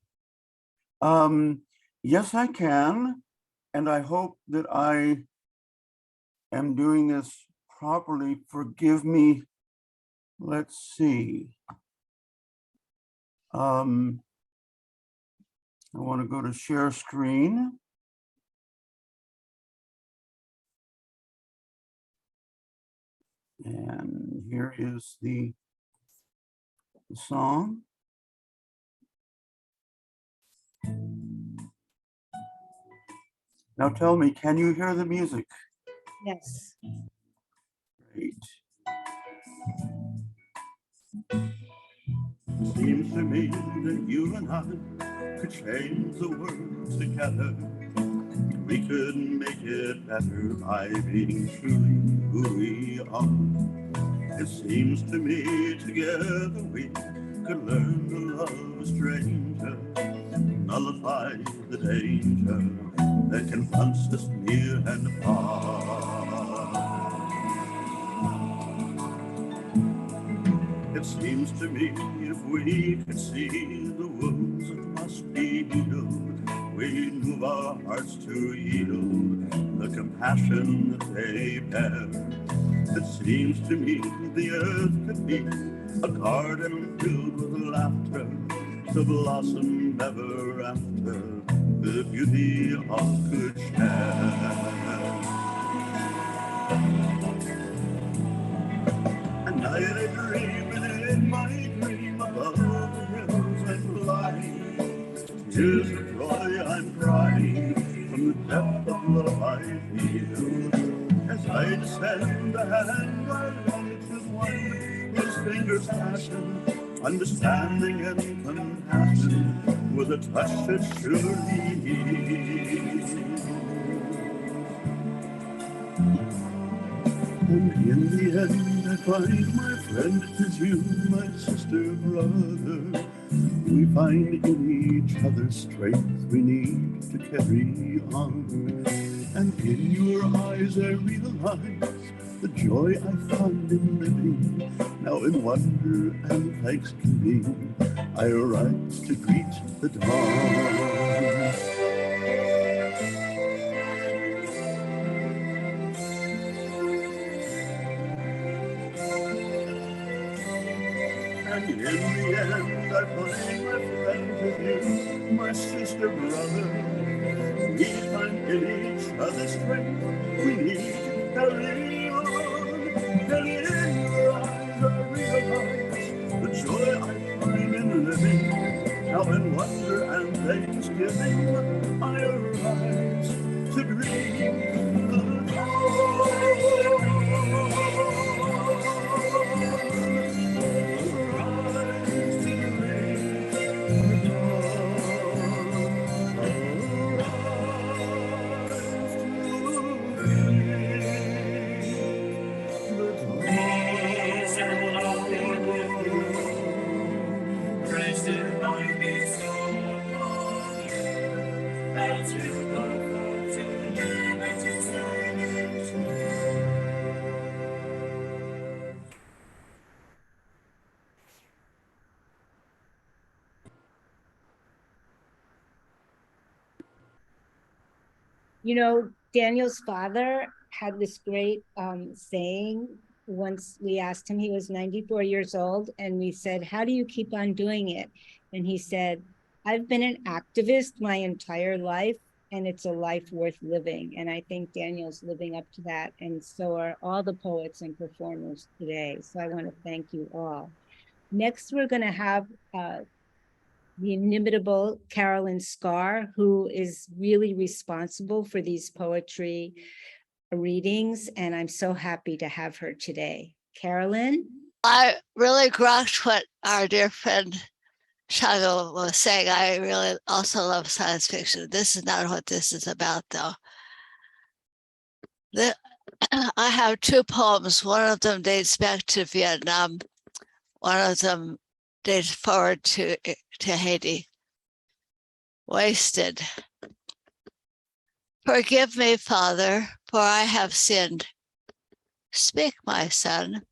Yes, I can. And I hope that I am doing this properly. Forgive me Let's see. I want to go to share screen. And here is the song. Now tell me, can you hear the music? Yes. Great. Seems to me that you and I could change the world together. We could make it better by being truly who we are. It seems to me together we could learn to love a stranger, nullify the danger that confronts us near and far. It seems to me if we could see the wounds that must be healed, we'd move our hearts to yield the compassion that they bear. It seems to me the earth could be a garden filled with laughter, to blossom ever after, the beauty all could share. At night I dream, and in my dream above the hills I'm flying. Tears of joy I'm crying from the depth of love I feel. As I descend the hand I reach with one whose fingers fashion understanding and compassion with a touch that surely heals. And in the end I find my friend, it is you, my sister, brother. We find in each other strength we need to carry on. And in your eyes I realize the joy I found in living. Now in wonder and thanks to me, I arise to greet the dawn. And in the end, I find my friend with you, my sister, brother. We find in each other strength we need to carry on. And in your eyes, I realize the joy I find in living. Now in wonder and thanksgiving, I arise to greet the dawn. You know, Daniel's father had this great saying. Once we asked him, he was 94 years old, and we said, how do you keep on doing it? And he said, I've been an activist my entire life, and it's a life worth living. And I think Daniel's living up to that, and so are all the poets and performers today. So I want to thank you all. Next, we're going to have the inimitable Carolyn Scarr, who is really responsible for these poetry readings, and I'm so happy to have her today. Carolyn? I really grasped what our dear friend Shago was saying. I really also love science fiction. This is not what this is about, though. I have two poems. One of them dates back to Vietnam. One of them dates forward to Haiti. Wasted. Forgive me, Father, for I have sinned. Speak, my son.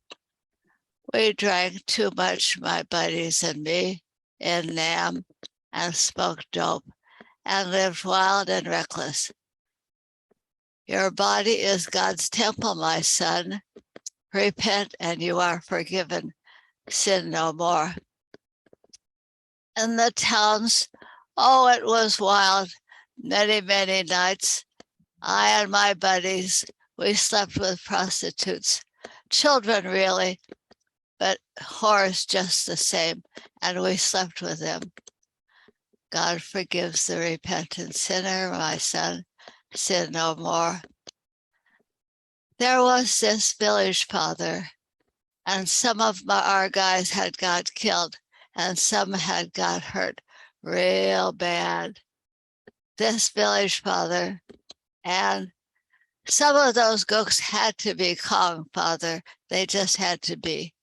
We drank too much, my buddies and me, in Nam, and smoked dope, and lived wild and reckless. Your body is God's temple, my son. Repent and you are forgiven. sin no more. In the towns, oh, it was wild. Many, many nights, I and my buddies, we slept with prostitutes. Children, really, but whores just the same, and we slept with them. God forgives the repentant sinner, my son, sin no more. There was this village father, and some of our guys had got killed, and some had got hurt real bad. This village father, and some of those gooks had to be Kong, Father. They just had to be.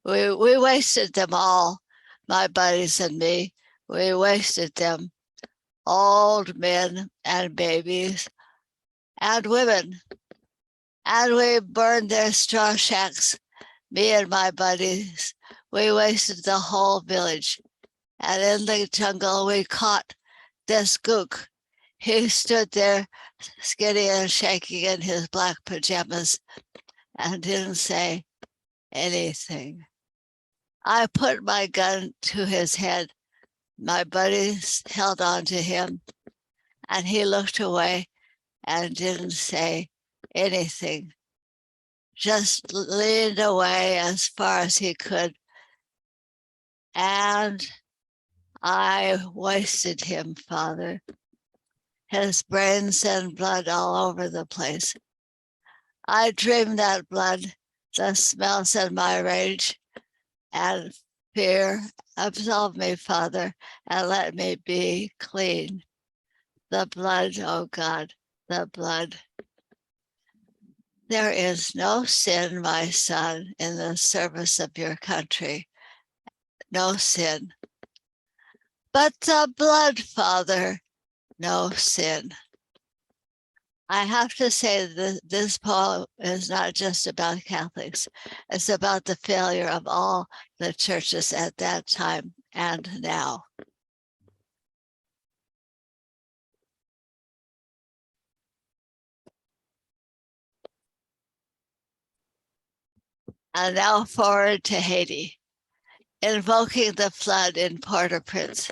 We wasted them all, my buddies and me. We wasted them, old men and babies and women. And we burned their straw shacks, me and my buddies. We wasted the whole village. And in the jungle, we caught this gook. He stood there skinny and shaking in his black pajamas and didn't say anything. I put my gun to his head. My buddies held on to him, and he looked away and didn't say anything, just leaned away as far as he could. And I wasted him, Father. His brains and blood all over the place. I dreamed that blood, the smells in my rage and fear. Absolve me, Father, and let me be clean. The blood, oh God, the blood. There is no sin, my son, in the service of your country. No sin. But the blood, Father, no sin. I have to say that this poem is not just about Catholics. It's about the failure of all the churches at that time and now. And now forward to Haiti, invoking the flood in Port-au-Prince.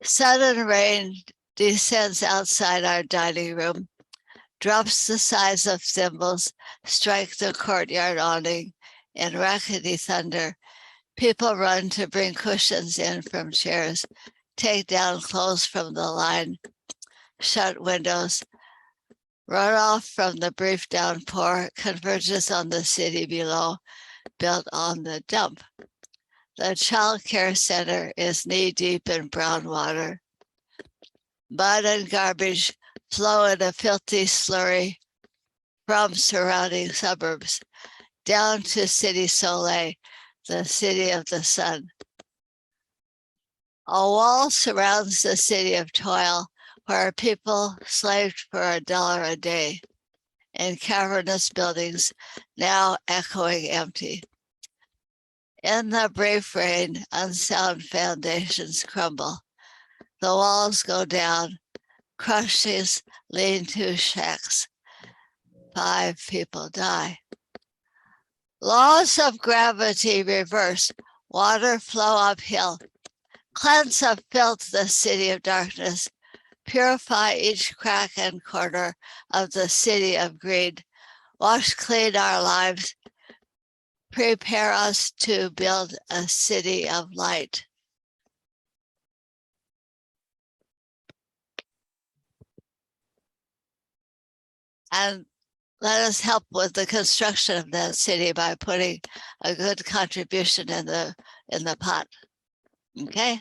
Sudden rain descends outside our dining room, drops the size of thimbles, strike the courtyard awning in rackety thunder. People run to bring cushions in from chairs, take down clothes from the line, shut windows. Runoff from the brief downpour converges on the city below, built on the dump. The child care center is knee-deep in brown water. Mud and garbage flow in a filthy slurry from surrounding suburbs down to City Soleil, the city of the sun. A wall surrounds the city of toil, where people slaved for $1 a day in cavernous buildings, now echoing empty. In the brief rain, unsound foundations crumble. The walls go down, crush these lean-to shacks. 5 people die. Laws of gravity reverse, water flow uphill. Cleanse of filth the city of darkness. Purify each crack and corner of the city of greed. Wash clean our lives. Prepare us to build a city of light. And let us help with the construction of that city by putting a good contribution in the pot. Okay?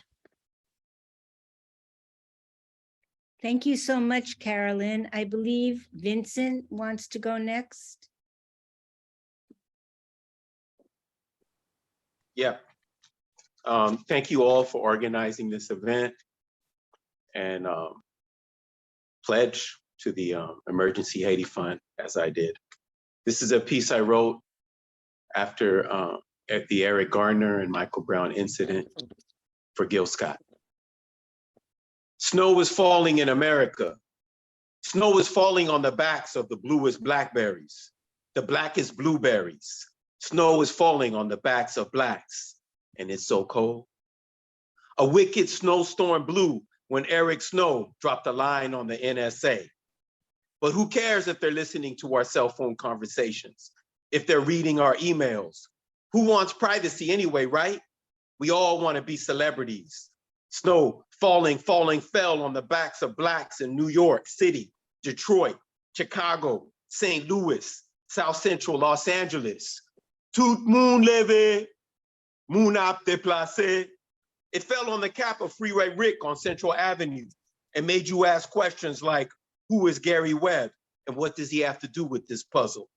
Thank you so much, Carolyn. I believe Vincent wants to go next. Yeah. Thank you all for organizing this event and pledge to the Emergency Haiti Fund, as I did. This is a piece I wrote after at the Eric Gardner and Michael Brown incident for Gil Scott. Snow was falling in America. Snow was falling on the backs of the bluest blackberries, the blackest blueberries, Snow is falling on the backs of Blacks, and it's so cold. A wicked snowstorm blew when Eric Snow dropped a line on the NSA. But who cares if they're listening to our cell phone conversations, if they're reading our emails? Who wants privacy anyway, right? We all want to be celebrities. Snow falling, fell on the backs of Blacks in New York City, Detroit, Chicago, St. Louis, South Central Los Angeles. Tout moun leve, moun ap déplacé. It fell on the cap of Freeway Rick on Central Avenue and made you ask questions like, who is Gary Webb and what does he have to do with this puzzle?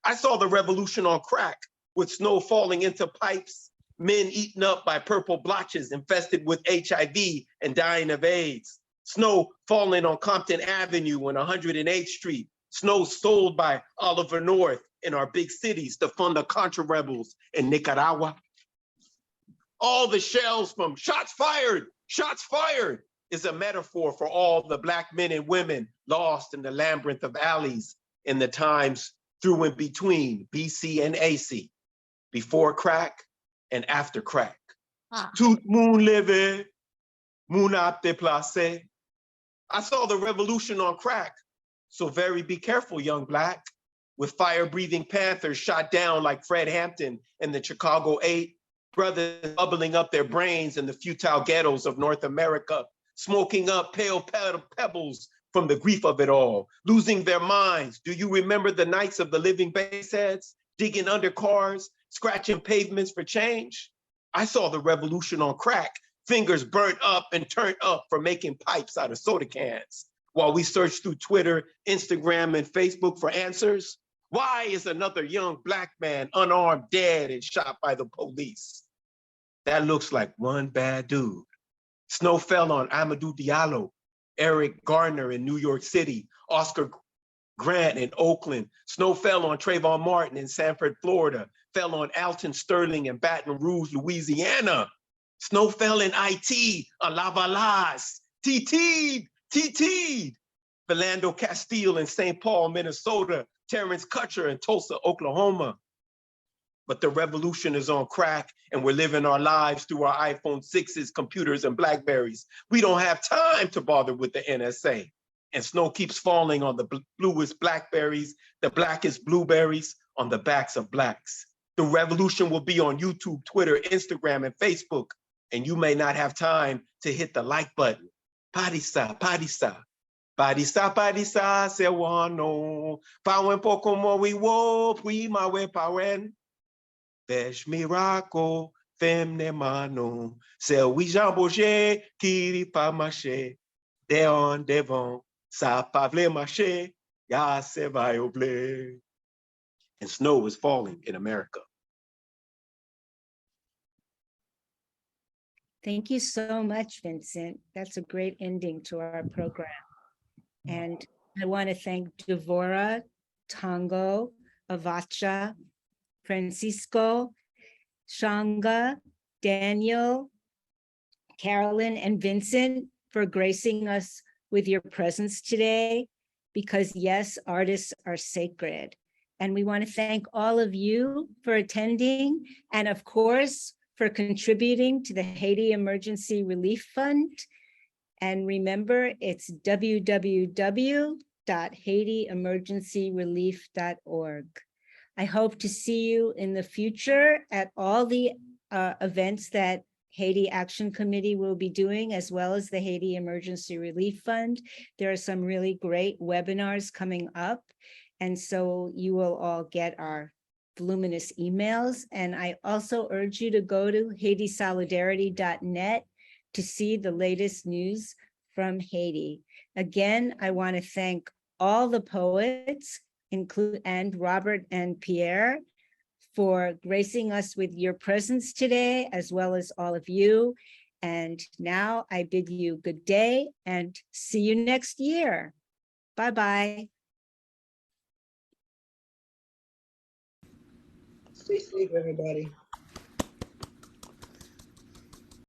I saw the revolution on crack with snow falling into pipes, men eaten up by purple blotches infested with HIV and dying of AIDS, snow falling on Compton Avenue and 108th Street, snow sold by Oliver North in our big cities to fund the Contra rebels in Nicaragua. All the shells from shots fired is a metaphor for all the Black men and women lost in the labyrinth of alleys in the times through and between BC and AC, before crack and after crack. Tout moun leve, moun ap déplacé. I saw the revolution on crack, so very be careful, young Black, with fire-breathing Panthers shot down like Fred Hampton in the Chicago 8, brothers bubbling up their brains in the futile ghettos of North America, smoking up pale pebbles from the grief of it all, losing their minds. Do you remember the nights of the living baseheads, digging under cars, scratching pavements for change? I saw the revolution on crack, fingers burnt up and turned up for making pipes out of soda cans. While we search through Twitter, Instagram, and Facebook for answers, why is another young Black man unarmed, dead, and shot by the police? That looks like one bad dude. Snow fell on Amadou Diallo, Eric Garner in New York City, Oscar Grant in Oakland. Snow fell on Trayvon Martin in Sanford, Florida, fell on Alton Sterling in Baton Rouge, Louisiana. Snow fell in IT on Lavalas, TT'd. Philando Castile in St. Paul, Minnesota, Terrence Kutcher in Tulsa, Oklahoma. But the revolution is on crack and we're living our lives through our iPhone 6s, computers, and Blackberries. We don't have time to bother with the NSA. And snow keeps falling on the bluest blackberries, the blackest blueberries on the backs of Blacks. The revolution will be on YouTube, Twitter, Instagram, and Facebook. And you may not have time to hit the like button. Padisa, padisa. Padisa, padisa, se wano. Pawen poko mo we wo, pui ma we pawen. Vesh miracle, femne mano. Se oui jamboje, kiri pa mache. Deon devon, sa pavle mache. Ya se vai oble. And snow is falling in America. Thank you so much, Vincent. That's a great ending to our program. And I want to thank Devora, Tango, Avacha, Francisco, Shanga, Daniel, Carolyn, and Vincent for gracing us with your presence today, because yes, artists are sacred. And we want to thank all of you for attending, and of course, for contributing to the Haiti Emergency Relief Fund. And remember, it's www.haitiemergencyrelief.org. I hope to see you in the future at all the events that Haiti Action Committee will be doing, as well as the Haiti Emergency Relief Fund. There are some really great webinars coming up. And so you will all get our voluminous emails. And I also urge you to go to HaitiSolidarity.net to see the latest news from Haiti. Again, I want to thank all the poets, and Robert and Pierre, for gracing us with your presence today, as well as all of you. And now I bid you good day and see you next year. Bye-bye. Stay safe, everybody.